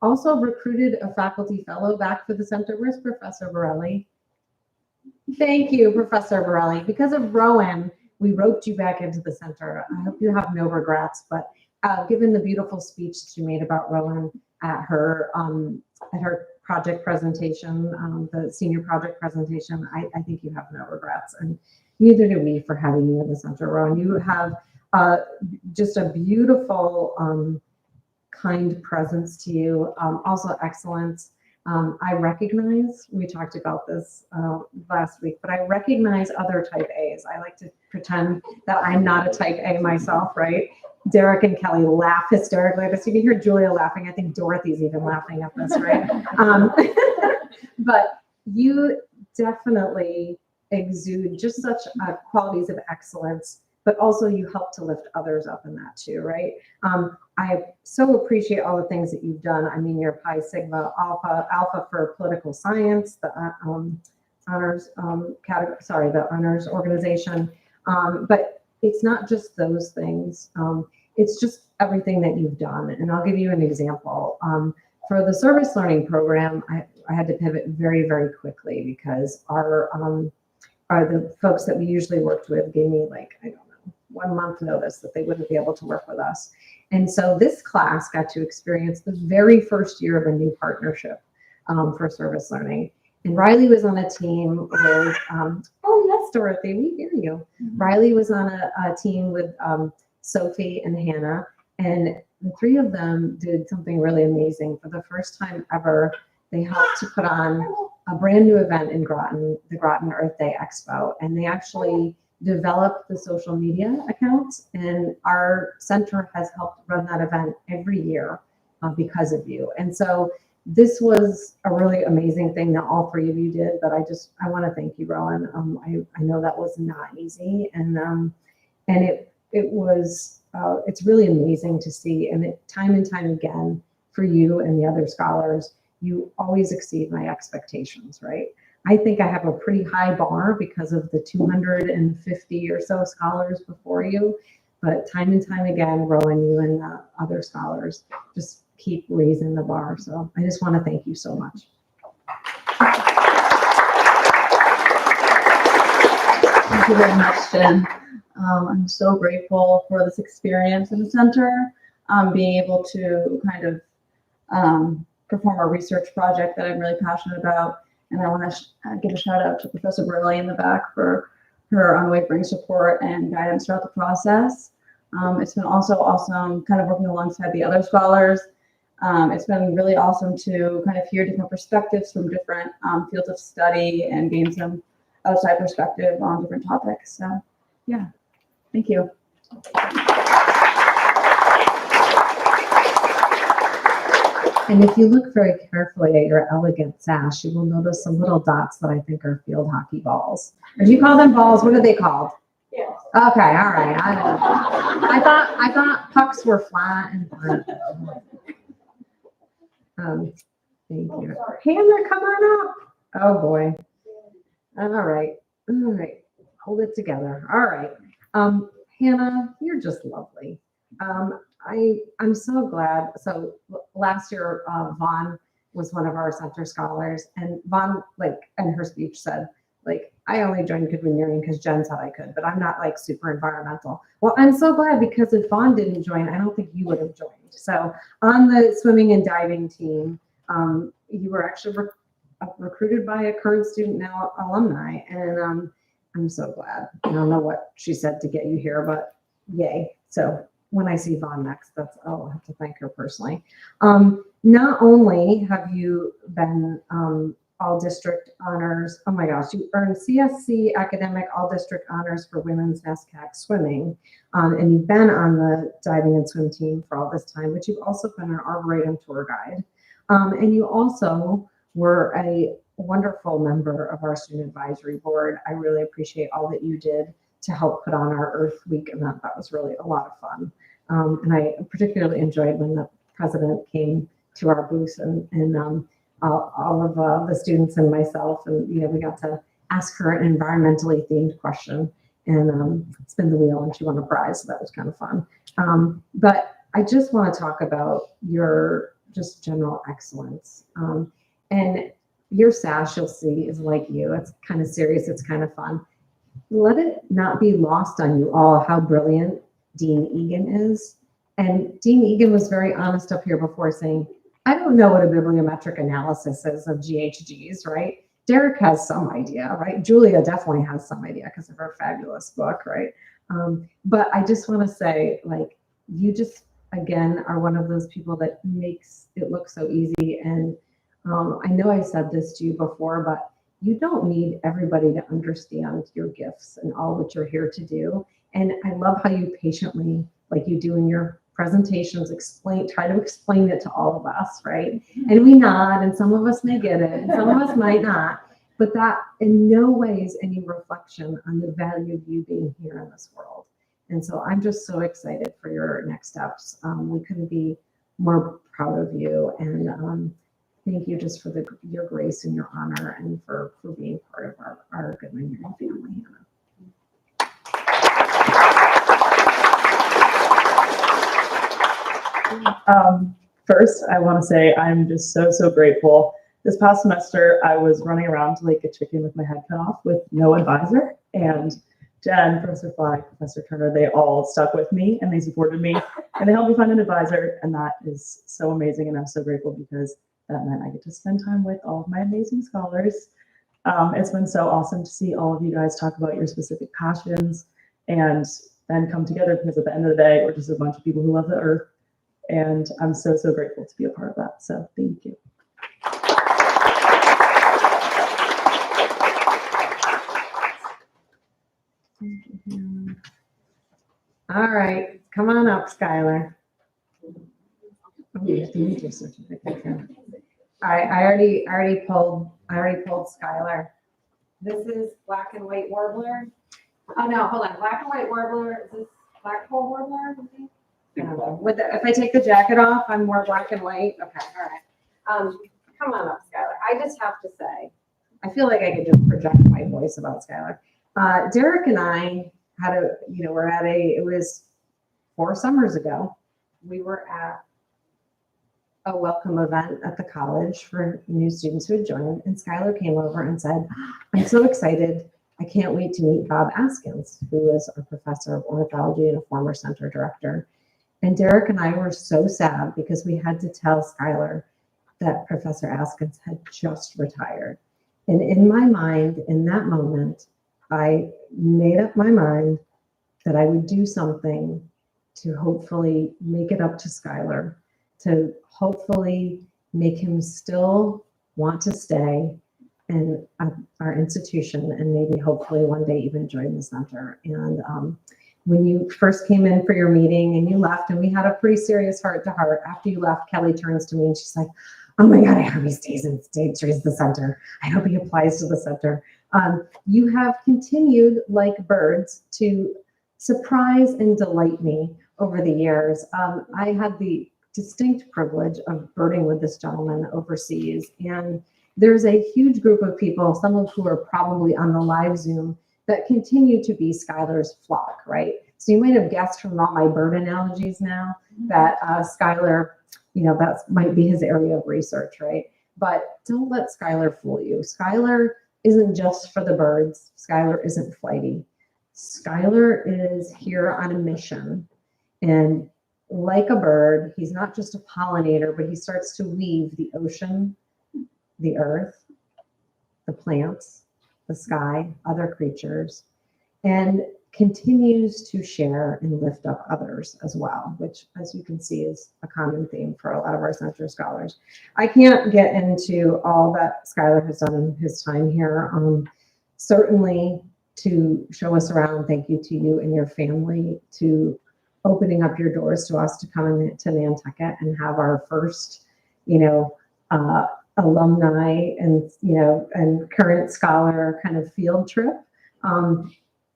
Also recruited a faculty fellow back for the center. Where's Professor Borelli? Thank you, Professor Borelli. Because of Rowan, we roped you back into the center. I hope you have no regrets, but given the beautiful speech that you made about Rowan at her project presentation, the senior project presentation, I think you have no regrets, and neither do we for having you in the center, Rowan. You have just a beautiful, kind presence to you, also excellence. I recognize, we talked about this last week, but I recognize other type A's. I like to pretend that I'm not a type A myself, right? Derek and Kelly laugh hysterically at this. You can hear Julia laughing. I think Dorothy's even laughing at this, right? But you definitely exude just such qualities of excellence, but also you help to lift others up in that too, right? I so appreciate all the things that you've done. I mean, your Pi Sigma Alpha for political science, the honors category, the honors organization. But it's not just those things. It's just everything that you've done. And I'll give you an example. For the service learning program, I had to pivot very, very quickly because the folks that we usually worked with gave me, like, I don't know, 1 month notice that they wouldn't be able to work with us. And so this class got to experience the very first year of a new partnership for service learning. And Riley was on a team with, oh yes, Dorothy, we hear you. Riley was on a team with Sophie and Hannah, And the three of them did something really amazing. For the first time ever, they helped to put on a brand new event in Groton, the Groton Earth Day Expo. And they actually developed the social media accounts. And our center has helped run that event every year because of you. And so this was a really amazing thing that all three of you did. But I want to thank you, Rowan. I know that was not easy. And it was, it's really amazing to see. And time and time again, for you and the other scholars, you always exceed my expectations, right? I think I have a pretty high bar because of the 250 or so scholars before you, but time and time again, Rowan, you and the other scholars just keep raising the bar. So I just want to thank you so much. Thank you very much, Jen. I'm so grateful for this experience in the center, being able to kind of perform a research project that I'm really passionate about. And I want to give a shout out to Professor Burley in the back for her unwavering support and guidance throughout the process. It's been also awesome kind of working alongside the other scholars. It's been really awesome to kind of hear different perspectives from different fields of study and gain some outside perspective on different topics. So yeah, thank you. And if you look very carefully at your elegant sash, you will notice some little dots that I think are field hockey balls. Or do you call them balls? What are they called? Yes. Okay, all right. I thought pucks were flat and fun. Thank you. Hannah, come on up. Oh boy. All right. Hold it together. All right. Hannah, you're just lovely. I'm so glad. So last year, Vaughn was one of our center scholars, and Vaughn, in her speech said, I only joined Goodwin-Niering because Jen said I could, but I'm not super environmental. Well, I'm so glad, because if Vaughn didn't join, I don't think you would have joined. So on the swimming and diving team, you were actually recruited by a current student, now alumni, and I'm so glad. I don't know what she said to get you here, but yay. So when I see Vaughn next, I'll have to thank her personally. Not only have you been all district honors, oh my gosh, you earned CSC academic all district honors for women's NESCAC swimming, and you've been on the diving and swim team for all this time, but you've also been an Arboretum tour guide. And you also were a wonderful member of our student advisory board. I really appreciate all that you did to help put on our Earth Week event. That was really a lot of fun. And I particularly enjoyed when the president came to our booth and all of the students and myself, and we got to ask her an environmentally themed question and spin the wheel, and she won a prize. So that was kind of fun. But I just want to talk about your just general excellence. And your sash, you'll see, is like you. It's kind of serious. It's kind of fun. Let it not be lost on you all how brilliant Dean Egan is. And Dean Egan was very honest up here before, saying, I don't know what a bibliometric analysis is of GHGs, right? Derek has some idea, right? Julia definitely has some idea because of her fabulous book, right? But I just want to say, you just, again, are one of those people that makes it look so easy. And I know I said this to you before, but you don't need everybody to understand your gifts and all that you're here to do. And I love how you patiently, like you do in your presentations, try to explain it to all of us, right? And we nod, and some of us may get it, and some of us might not. But that in no way is any reflection on the value of you being here in this world. And so I'm just so excited for your next steps. We couldn't be more proud of you. And thank you just for your grace and your honor, and for being part of our Goodwin-Niering family, Hannah. First, I want to say I'm just so grateful. This past semester, I was running around like a chicken with my head cut off with no advisor, and Jen, Professor Fly, Professor Turner, they all stuck with me and they supported me and they helped me find an advisor, and that is so amazing, and I'm so grateful because that meant I get to spend time with all of my amazing scholars. It's been so awesome to see all of you guys talk about your specific passions, and then come together, because at the end of the day, we're just a bunch of people who love the earth. And I'm so, so grateful to be a part of that. So thank you. All right, come on up, Skylar. Oh, you have to use your certificate. All right, I already pulled Skylar. This is black and white warbler. Oh no, hold on, black and white warbler. Is this black-pole warbler? I think? I don't know. If I take the jacket off, I'm more black and white. Okay, all right. Come on up, Skylar. I just have to say, I feel like I could just project my voice about Skylar. Derek and I had it was 4 summers ago. We were at a welcome event at the college for new students who had joined, and Skylar came over and said, I'm so excited. I can't wait to meet Bob Askins, who is a professor of ornithology and a former center director. And Derek and I were so sad because we had to tell Skylar that Professor Askins had just retired. And in my mind, in that moment, I made up my mind that I would do something to hopefully make it up to Skylar, to hopefully make him still want to stay in our institution, and maybe hopefully one day even join the center. And when you first came in for your meeting and you left, and we had a pretty serious heart-to-heart, after you left, Kelly turns to me and she's like, oh my God, I hope he stays and joins the center. I hope he applies to the center. You have continued, like birds, to surprise and delight me over the years. I had the distinct privilege of birding with this gentleman overseas, and there's a huge group of people, some of who are probably on the live Zoom, that continue to be Skylar's flock, right? So you might have guessed from all my bird analogies now that Skylar, that might be his area of research, right? But don't let Skylar fool you. Skylar isn't just for the birds. Skylar isn't flighty. Skylar is here on a mission, and like a bird, he's not just a pollinator, but he starts to weave the ocean, the earth, the plants, the sky, other creatures, and continues to share and lift up others as well, which, as you can see, is a common theme for a lot of our center scholars. I can't get into all that Skylar has done in his time here. Certainly to show us around, thank you to you and your family, to opening up your doors to us to come into Nantucket and have our first, alumni and and current scholar kind of field trip,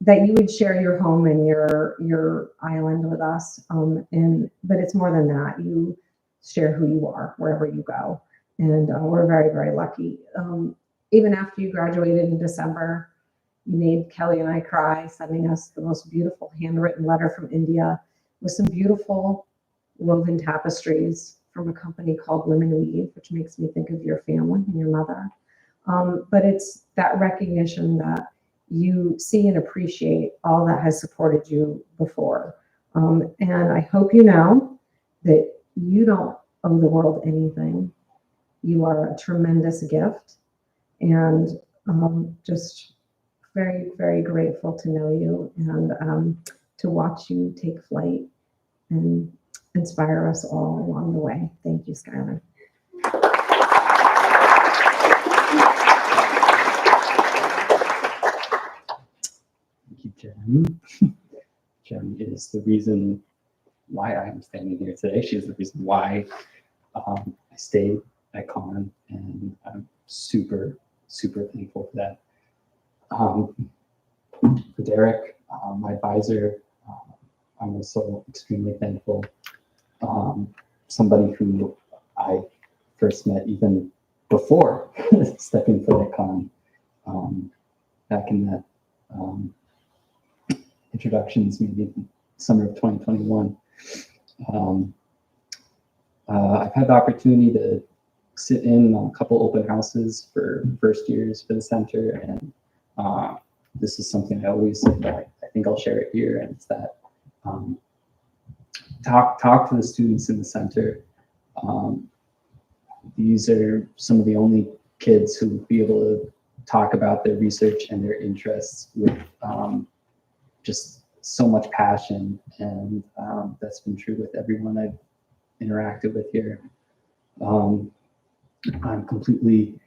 that you would share your home and your island with us, but it's more than that. You share who you are wherever you go, and we're very, very lucky. Even after you graduated in December, you made Kelly and I cry, sending us the most beautiful handwritten letter from India with some beautiful woven tapestries from a company called Women Weave, which makes me think of your family and your mother. But it's that recognition that you see and appreciate all that has supported you before. And I hope you know that you don't owe the world anything. You are a tremendous gift, and just very, very grateful to know you and to watch you take flight and inspire us all along the way. Thank you, Skylar. Thank you, Jen. Jen is the reason why I am standing here today. She is the reason why I stayed at Con, and I'm super, super thankful for that. For Derek, my advisor, I'm also extremely thankful. Somebody who I first met even before stepping foot at Con, back in that introductions, maybe summer of 2021. I've had the opportunity to sit in on a couple open houses for first years for the center, and this is something I always say, but I think I'll share it here, and it's that talk to the students in the center. These are some of the only kids who will be able to talk about their research and their interests with just so much passion, and that's been true with everyone I've interacted with here. I'm completely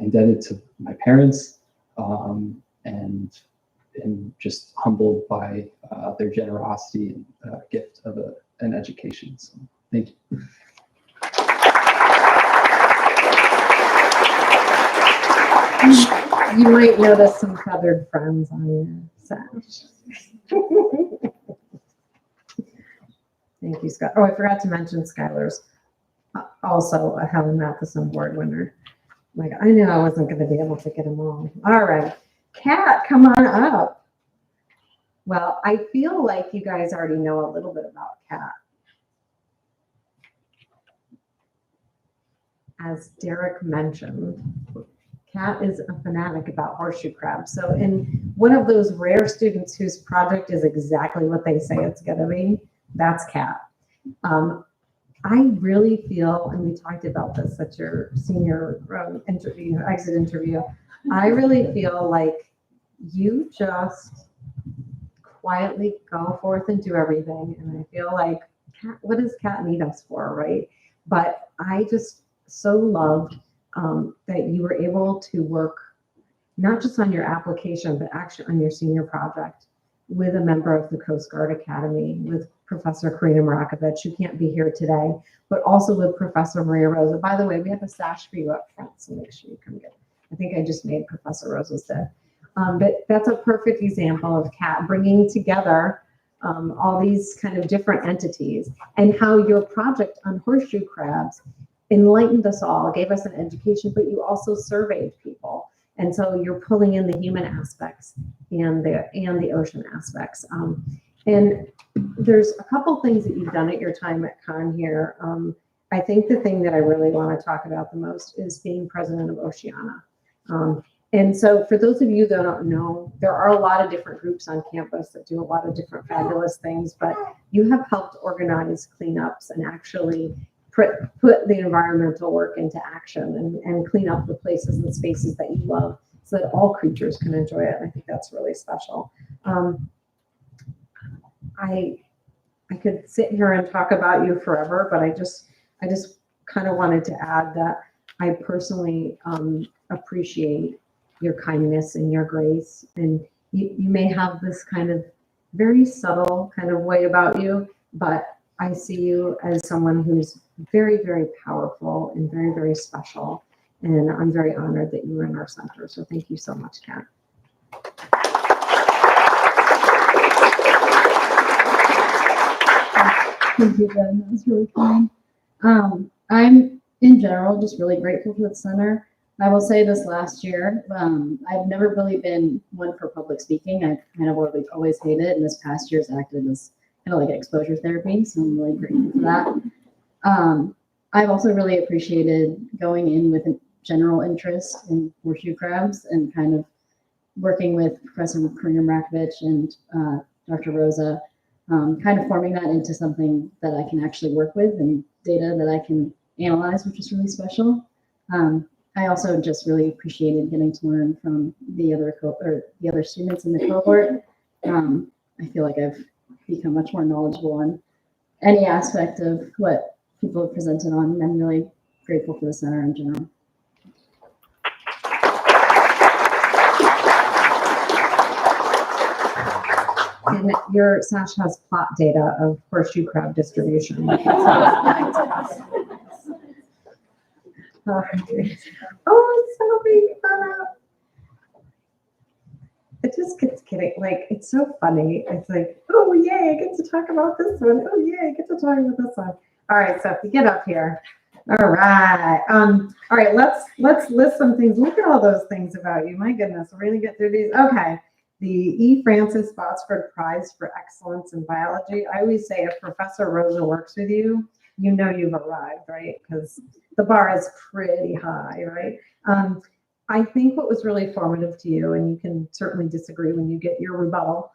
indebted to my parents, and just humbled by their generosity and gift of an education. So thank you. You might notice some feathered friends on your sash. Thank you, Scott. Oh, I forgot to mention Skylar's also a Helen Matheson Award winner. Like, I knew I wasn't going to be able to get them all. All right. Kat, come on up. Well, I feel like you guys already know a little bit about Kat. As Derek mentioned, Kat is a fanatic about horseshoe crabs. So in one of those rare students whose project is exactly what they say it's going to be, that's Kat. I really feel, and we talked about this at your senior interview, exit interview, I really feel like you just quietly go forth and do everything. And I feel like, Kat, what does Kat need us for, right? But I just so loved that you were able to work not just on your application, but actually on your senior project with a member of the Coast Guard Academy, with Professor Karina Marakovich, who can't be here today, but also with Professor Maria Rosa. By the way, we have a sash for you up front, so make sure you come get it. I think I just made Professor Rosa's day. But that's a perfect example of Kat bringing together all these kind of different entities, and how your project on horseshoe crabs enlightened us all, gave us an education, but you also surveyed people. And so you're pulling in the human aspects and the ocean aspects. And there's a couple things that you've done at your time at Con here. I think the thing that I really want to talk about the most is being president of Oceana. And so for those of you that don't know, there are a lot of different groups on campus that do a lot of different fabulous things, but you have helped organize cleanups and actually put the environmental work into action and clean up the places and spaces that you love so that all creatures can enjoy it. I think that's really special. I could sit here and talk about you forever, but I just kind of wanted to add that I personally appreciate your kindness and your grace. And you may have this kind of very subtle kind of way about you, but I see you as someone who's very, very powerful and very, very special. And I'm very honored that you were in our center. So thank you so much, Kat. Thank you, Jen. That was really kind. I'm, in general, just really grateful for the center. I will say this last year, I've never really been one for public speaking. I kind of always hated it, and this past year's acted as kind of like exposure therapy, so I'm really grateful for that. I've also really appreciated going in with a general interest in horseshoe crabs and kind of working with Professor Karina Marakovich and Dr. Rosa, kind of forming that into something that I can actually work with and data that I can analyze, which is really special. I also just really appreciated getting to learn from the other students in the cohort. I feel like I've become much more knowledgeable on any aspect of what people have presented on, and I'm really grateful for the center in general. And your sash has plot data of horseshoe crab distribution. Oh, it's so big fun. It just gets kidding. Like, it's so funny. It's like, oh, yay, I get to talk about this one. Oh, yay, I get to talk about this one. All right, so if you get up here. All right. All right, let's list some things. Look at all those things about you. My goodness, we're going to get through these. Okay. The E. Francis Botsford Prize for Excellence in Biology. I always say if Professor Rosa works with you, you know you've arrived, right? Because the bar is pretty high, right? I think what was really formative to you, and you can certainly disagree when you get your rebuttal,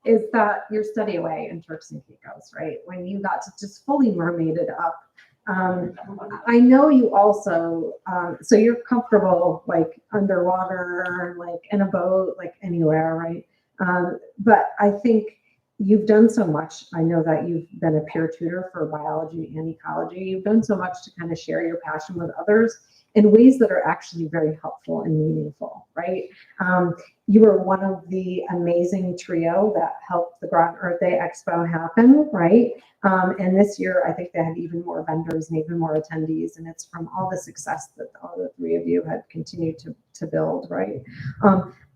is that your study away in Turks and Caicos, right? When you got to just fully mermaided up. I know you also, so you're comfortable like underwater, like in a boat, like anywhere, right? But I think you've done so much. I know that you've been a peer tutor for biology and ecology. You've done so much to kind of share your passion with others in ways that are actually very helpful and meaningful, right? You were one of the amazing trio that helped the Groton Earth Day Expo happen, right? And this year, I think they had even more vendors and even more attendees, and it's from all the success that all the three of you had continued to build, right?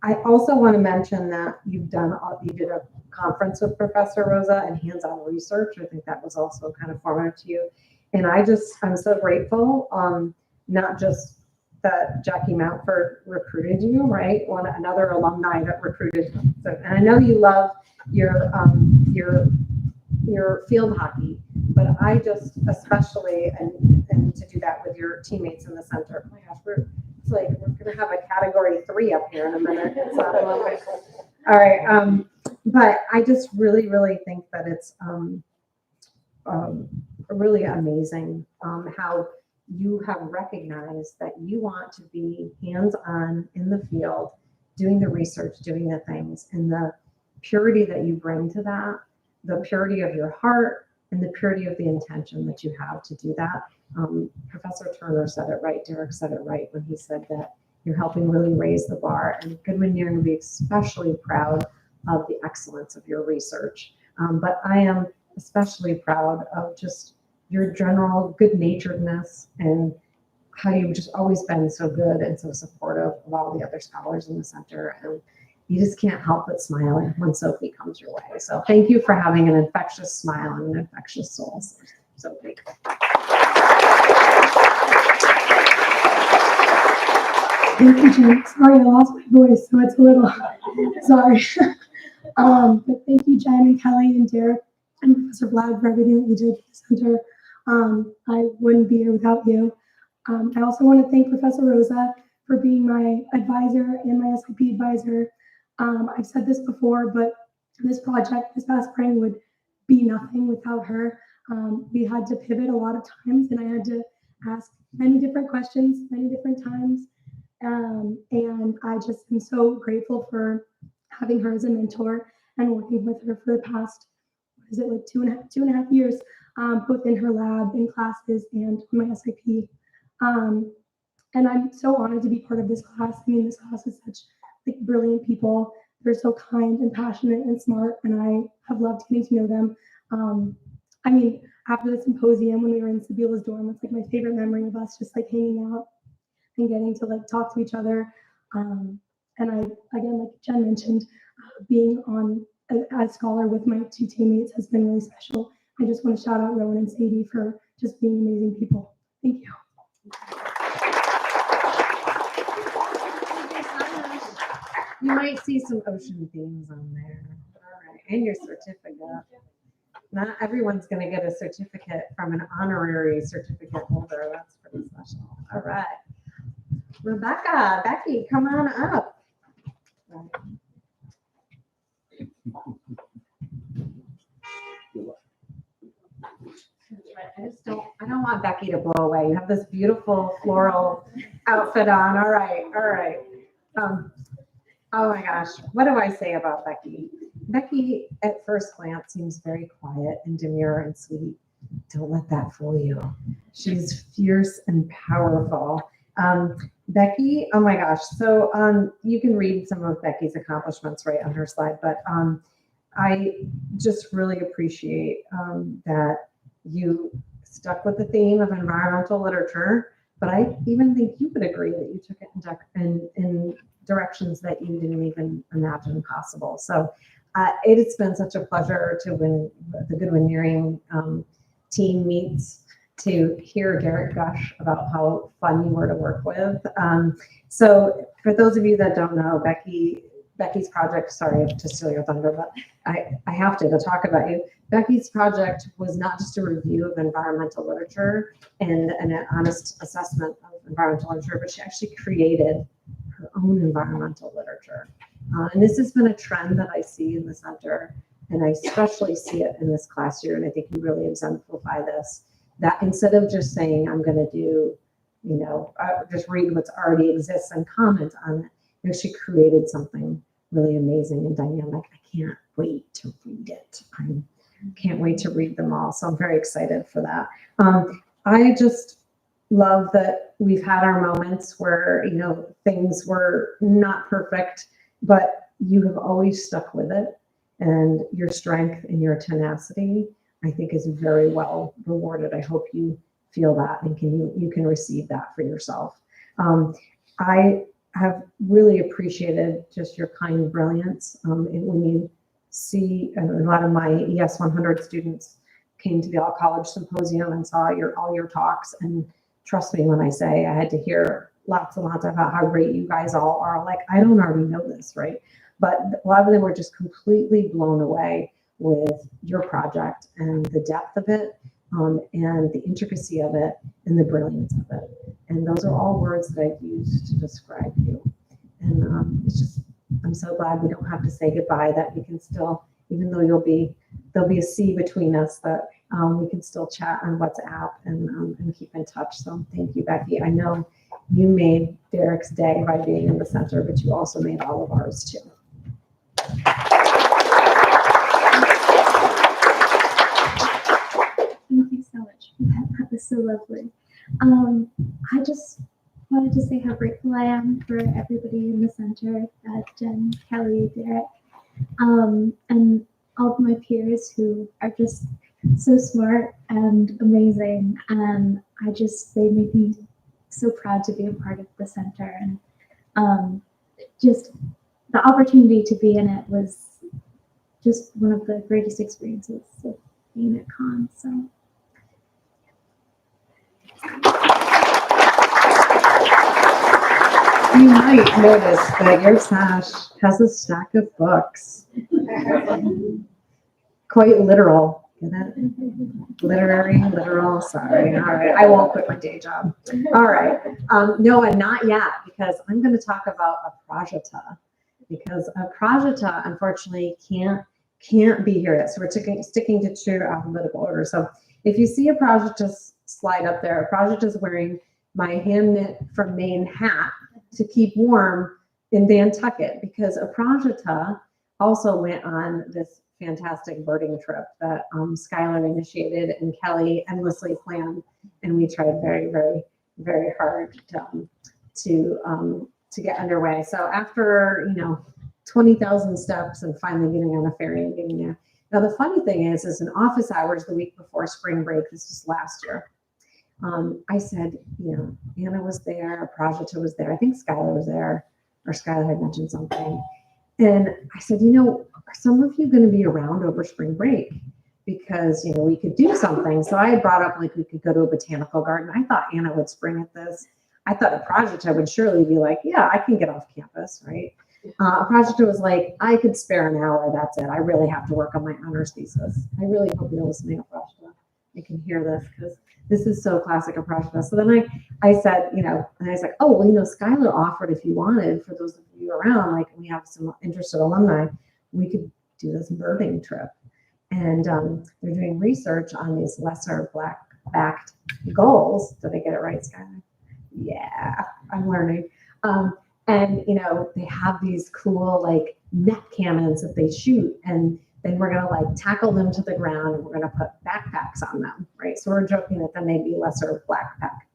I also want to mention that you did a conference with Professor Rosa and hands-on research. I think that was also kind of formative to you. And I'm so grateful, not just that Jackie Mountford recruited you, right? Another alumni that recruited. So, and I know you love your field hockey, but I just especially, and to do that with your teammates in the center. Oh my gosh, we're gonna have a category 3 up here in a minute. It's not okay. All right, but I just really think that it's really amazing how you have recognized that you want to be hands-on in the field, doing the research, doing the things, and the purity that you bring to that, the purity of your heart, and the purity of the intention that you have to do that. Professor Turner said it right, Derek said it right when he said that you're helping really raise the bar, and Goodwin-Niering will be especially proud of the excellence of your research. But I am especially proud of just your general good-naturedness and how you've just always been so good and so supportive of all the other scholars in the center. And you just can't help but smile when Sophie comes your way. So thank you for having an infectious smile and an infectious soul, Sophie. Thank you, Jen. Sorry, I lost my voice, so it's a little sorry. But thank you, Jen and Kelly and Derek and Professor Vlad for everything that you did for the center. I wouldn't be here without you. I also want to thank Professor Rosa for being my advisor and my SIP advisor. I've said this before, but this project this past spring would be nothing without her. We had to pivot a lot of times, and I had to ask many different questions, many different times. And I just am so grateful for having her as a mentor and working with her for the past, what is it, like two and a half years, both in her lab, in classes, and on my SIP. And I'm so honored to be part of this class. I mean, this class is such like brilliant people. They're so kind and passionate and smart, and I have loved getting to know them. I mean, after the symposium, when we were in Sabila's dorm, that's like my favorite memory of us just like hanging out and getting to like talk to each other. And I, again, like Jen mentioned, being on as scholar with my two teammates has been really special. I just want to shout out Rowan and Sadie for just being amazing people. Thank you. You might see some ocean themes on there. All right, and your certificate. Not everyone's going to get a certificate from an honorary certificate holder. That's pretty special. All right. Becky, come on up. I don't want Becky to blow away. You have this beautiful floral outfit on. All right. Oh my gosh, what do I say about Becky? Becky, at first glance, seems very quiet and demure and sweet. Don't let that fool you. She's fierce and powerful. Becky, oh my gosh. So you can read some of Becky's accomplishments right on her slide, but I just really appreciate that you stuck with the theme of environmental literature, but I even think you would agree that you took it in directions that you didn't even imagine possible. So it has been such a pleasure to, when the Goodwin-Niering team meets, to hear Derek gush about how fun you were to work with. So for those of you that don't know, Becky's project, sorry to steal your thunder, but I have to talk about you. Becky's project was not just a review of environmental literature and an honest assessment of environmental literature, but she actually created her own environmental literature. And this has been a trend that I see in the center, and I especially see it in this class year, and I think you really exemplify this, that instead of just saying, I'm going to do, just read what's already exists and comment on it, she created something really amazing and dynamic. I can't wait to read it. I can't wait to read them all. So I'm very excited for that. I just love that we've had our moments where, you know, things were not perfect, but you have always stuck with it, and your strength and your tenacity, I think, is very well rewarded. I hope you feel that and you can receive that for yourself. I have really appreciated just your kind brilliance. When you see, a lot of my ES 100 students came to the All College Symposium and saw all your talks, and trust me when I say I had to hear lots and lots about how great you guys all are. Like, I don't already know this, right? But a lot of them were just completely blown away with your project and the depth of it, and the intricacy of it, and the brilliance of it. And those are all words that I've used to describe you. And it's just, I'm so glad we don't have to say goodbye, that we can still, even though there'll be a sea between us, that we can still chat on WhatsApp and keep in touch. So thank you, Becky. I know you made Derek's day by being in the center, but you also made all of ours too. Thank you so much. That was so lovely. I just wanted to say how grateful I am for everybody in the center, Jen, Kelly, Derek, and all of my peers who are just so smart and amazing. And they make me so proud to be a part of the center. And just the opportunity to be in it was just one of the greatest experiences of being at Con. So. You might notice that your sash has a stack of books. Quite literal. Get it? Literary, literal, sorry. All right, I won't quit my day job. All right, Noah, not yet, because I'm going to talk about Aprajita, because Aprajita, unfortunately, can't be here yet. So we're sticking to true alphabetical order. So if you see Aprajita's slide up there, Aprajita's wearing my hand knit from Maine hat to keep warm in Nantucket, because Aprajita also went on this fantastic birding trip that Skylar initiated and Kelly endlessly planned, and we tried very, very, very hard to get underway. So after 20,000 steps and finally getting on a ferry and getting there. Now the funny thing is in office hours the week before spring break, this was last year, I said, Anna was there, Aprajita was there, I think Skylar was there, or Skylar had mentioned something. And I said, are some of you going to be around over spring break? Because, we could do something. So I had brought up, like, we could go to a botanical garden. I thought Anna would spring at this. I thought Aprajita would surely be like, yeah, I can get off campus, right? Aprajita was like, I could spare an hour, that's it. I really have to work on my honors thesis. I really hope you're listening, Aprajita. I can hear this, because this is so classic Aprajita. So then I said, and I was like, oh, well, Skylar offered, if you wanted, for those of you around, like, we have some interested alumni, we could do this birding trip. And they're doing research on these lesser black-backed gulls. Did I get it right, Skylar? Yeah, I'm learning. And, they have these cool, like, net cannons that they shoot, and then we're going to, like, tackle them to the ground, and we're going to put backpacks on them, right? So we're joking that then they'd be lesser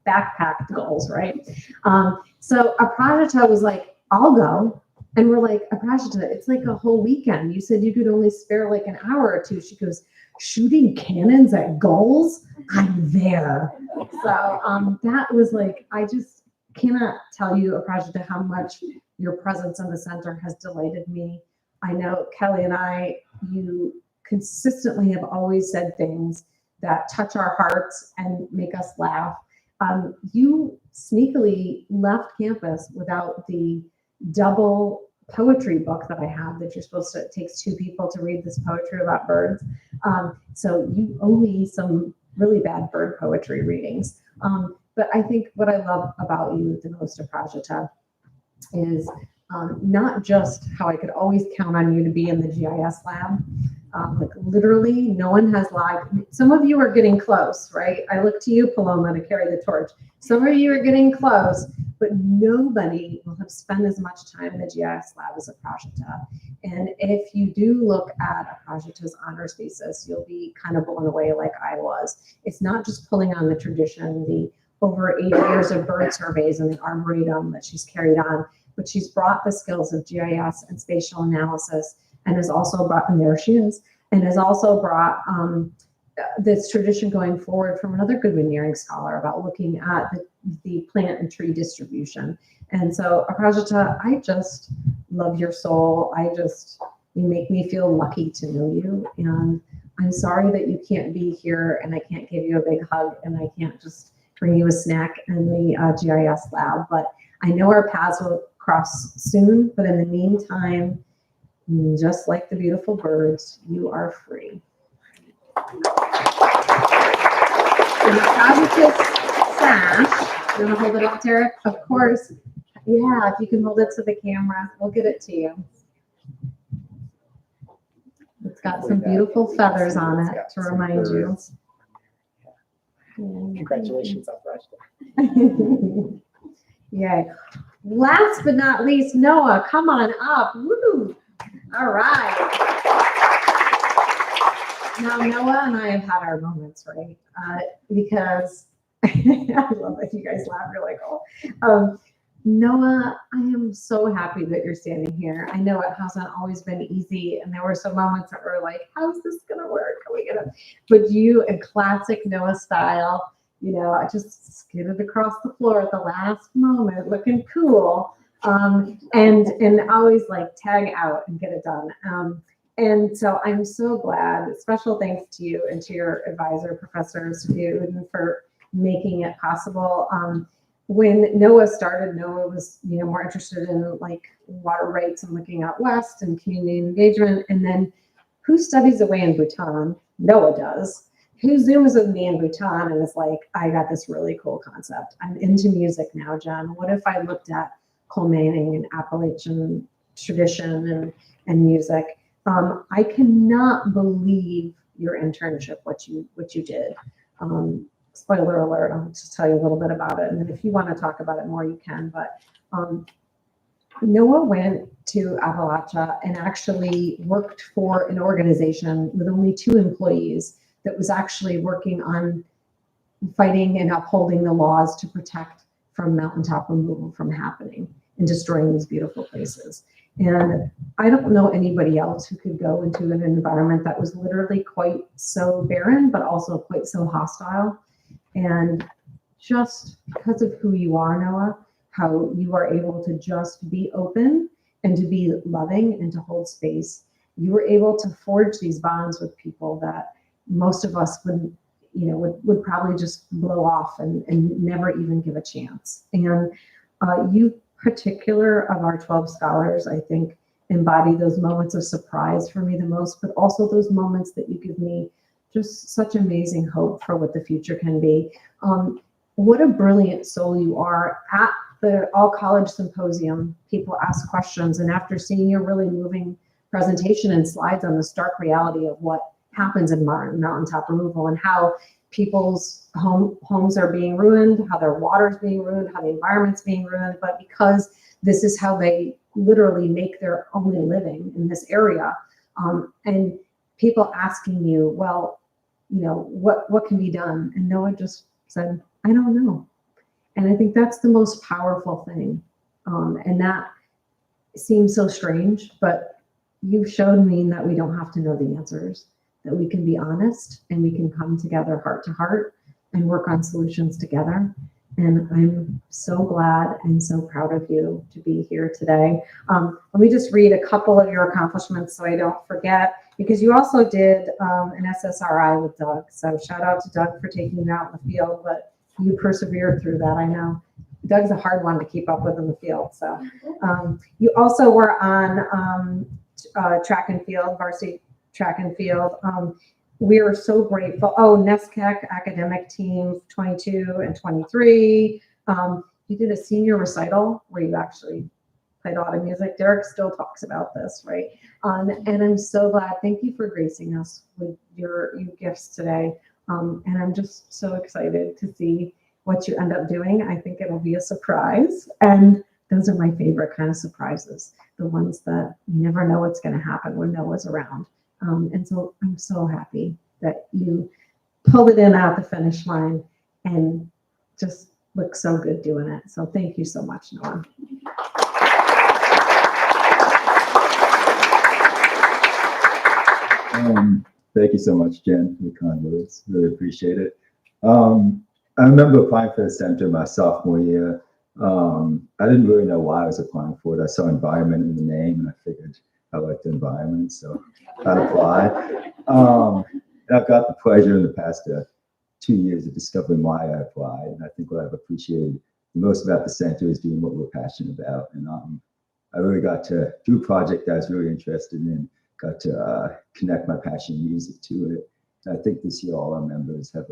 backpacked gulls, right? So Aprajita was like, I'll go. And we're like, Aprajita, it's like a whole weekend. You said you could only spare like an hour or two. She goes, shooting cannons at gulls? I'm there. So that was like, I just cannot tell you, Aprajita, how much your presence in the center has delighted me. I know Kelly and you consistently have always said things that touch our hearts and make us laugh. You sneakily left campus without the double poetry book that I have that you're supposed to, it takes two people to read this poetry about birds. So you owe me some really bad bird poetry readings. But I think what I love about you the most, Aprajita, is not just how I could always count on you to be in the GIS lab. Like literally no one has live. Some of you are getting close, right? I look to you, Paloma, to carry the torch. Some of you are getting close, but nobody will have spent as much time in the GIS lab as Aprajita. And if you do look at Aprajita's honors thesis, you'll be kind of blown away like I was. It's not just pulling on the tradition, the over 80 years of bird surveys and the arboretum that she's carried on, but she's brought the skills of GIS and spatial analysis, and has also brought, and there she is, and has also brought this tradition going forward from another Goodwin-Niering scholar about looking at the plant and tree distribution. And so, Aprajita, I just love your soul. You make me feel lucky to know you. And I'm sorry that you can't be here, and I can't give you a big hug, and I can't just bring you a snack in the GIS lab. But I know our paths will cross soon. But in the meantime, just like the beautiful birds, you are free. And Aprajita's sash, you want to hold it up, Derek? Of course. Yeah, if you can hold it to the camera, we'll get it to you. It's got some beautiful feathers on it to remind you. Congratulations, Aprajita. Yay. Last but not least, Noah, come on up. Woo! All right. Now, Noah and I have had our moments, right? Because I love that you guys laugh. You're like, oh. Noah, I am so happy that you're standing here. I know it hasn't always been easy, and there were some moments that were like, how's this gonna work? Are we gonna? But you, in classic Noah style, I just skidded across the floor at the last moment, looking cool, and always like tag out and get it done. And so I'm so glad. Special thanks to you and to your advisor, Professor Studin, for making it possible. When Noah started, Noah was more interested in like water rights and looking out west and community engagement. And then who studies away in Bhutan? Noah does. Who zooms with me in Bhutan and is like, I got this really cool concept. I'm into music now, Jen. What if I looked at coal mining and Appalachian tradition and music? I cannot believe your internship, what you did. Spoiler alert, I'll just tell you a little bit about it. And then if you want to talk about it more, you can. But Noah went to Appalachia and actually worked for an organization with only 2 employees that was actually working on fighting and upholding the laws to protect from mountaintop removal from happening and destroying these beautiful places. And I don't know anybody else who could go into an environment that was literally quite so barren, but also quite so hostile. And just because of who you are, Noah, how you are able to just be open and to be loving and to hold space, you were able to forge these bonds with people that most of us would probably just blow off and never even give a chance. And you particular of our 12 scholars, I think, embody those moments of surprise for me the most, but also those moments that you give me just such amazing hope for what the future can be. What a brilliant soul you are. At the All College Symposium, people ask questions, and after seeing your really moving presentation and slides on the stark reality of what happens in mountaintop removal and how people's homes are being ruined, how their water's being ruined, how the environment's being ruined, but because this is how they literally make their only living in this area. And people asking you, well, what can be done? And Noah just said, I don't know. And I think that's the most powerful thing. And that seems so strange, but you've shown me that we don't have to know the answers, that we can be honest and we can come together heart to heart and work on solutions together. And I'm so glad and so proud of you to be here today. Let me just read a couple of your accomplishments so I don't forget, because you also did an SSRI with Doug. So shout out to Doug for taking you out in the field, but you persevered through that, I know. Doug's a hard one to keep up with in the field. So you also were on track and field, varsity track and field. We are so grateful. Oh, NESCAC academic team 22 and 23. You did a senior recital where you actually played a lot of music. Derek still talks about this, right? And I'm so glad. Thank you for gracing us with your gifts today. And I'm just so excited to see what you end up doing. I think it'll be a surprise. And those are my favorite kind of surprises, the ones that you never know what's going to happen when Noah's around. And so I'm so happy that you pulled it in at the finish line and just look so good doing it. So thank you so much, Noah. Thank you so much, Jen, for the kind words. Really appreciate it. I remember applying for the center my sophomore year. I didn't really know why I was applying for it. I saw environment in the name and I figured I liked the environment, so I'd apply. And I've got the pleasure in the past 2 years of discovering why I applied. And I think what I've appreciated the most about the center is doing what we're passionate about. And I really got to do a project that I was really interested in, got to connect my passion in music to it. And I think this year all our members have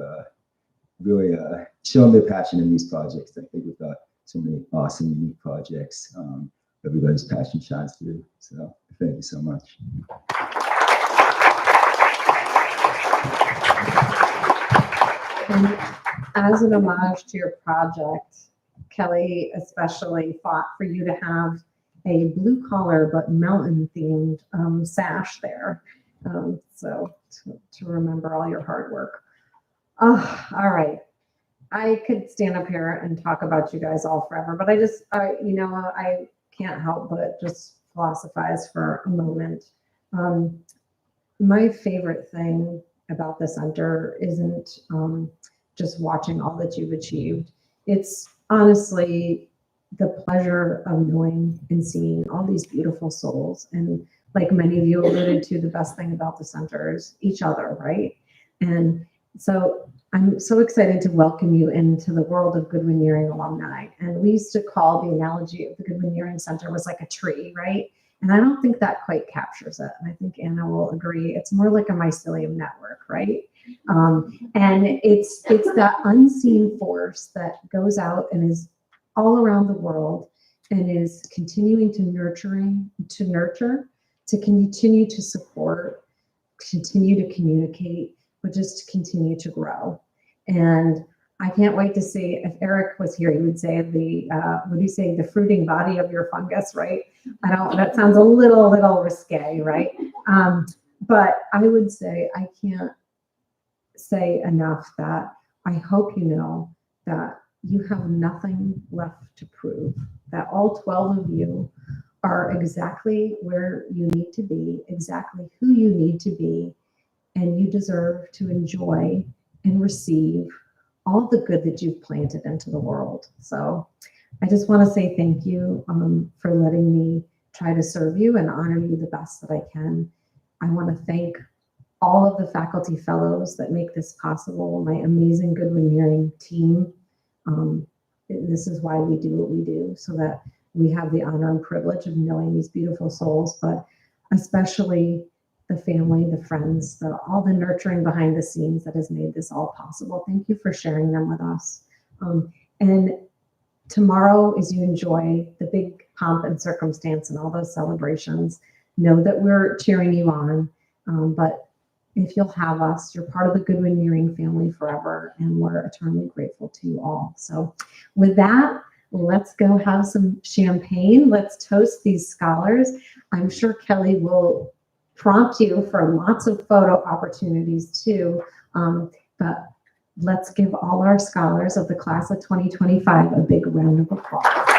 really shown their passion in these projects. I think we've got so many awesome, unique projects. Everybody's passion shines through. So thank you so much. And as an homage to your project, Kelly especially fought for you to have a blue collar but mountain themed sash there. So to remember all your hard work. Oh, all right. I could stand up here and talk about you guys all forever, but I can't help but just philosophize for a moment. My favorite thing about the center isn't just watching all that you've achieved. It's honestly the pleasure of knowing and seeing all these beautiful souls. And like many of you alluded to, the best thing about the center is each other, right? And so I'm so excited to welcome you into the world of Goodwin-Niering alumni. And we used to call the analogy of the Goodwin-Niering Center was like a tree, right? And I don't think that quite captures it. And I think Anna will agree. It's more like a mycelium network, right? And it's that unseen force that goes out and is all around the world and is continuing to nurture, to continue to support, continue to communicate, but just to continue to grow. And I can't wait to see, if Eric was here, he would say the fruiting body of your fungus, right? That sounds a little risque, right? But I would say, I can't say enough that I hope you know that you have nothing left to prove, that all 12 of you are exactly where you need to be, exactly who you need to be, and you deserve to enjoy and receive all the good that you've planted into the world. So I just want to say thank you for letting me try to serve you and honor you the best that I can. I want to thank all of the faculty fellows that make this possible, my amazing Goodwin-Niering team. This is why we do what we do, so that we have the honor and privilege of knowing these beautiful souls, but especially the family, the friends, all the nurturing behind the scenes that has made this all possible. Thank you for sharing them with us. And tomorrow, as you enjoy the big pomp and circumstance and all those celebrations, know that we're cheering you on. But if you'll have us, you're part of the Goodwin-Niering family forever, and we're eternally grateful to you all. So with that, let's go have some champagne. Let's toast these scholars. I'm sure Kelly will prompt you for lots of photo opportunities too. But let's give all our scholars of the class of 2025 a big round of applause.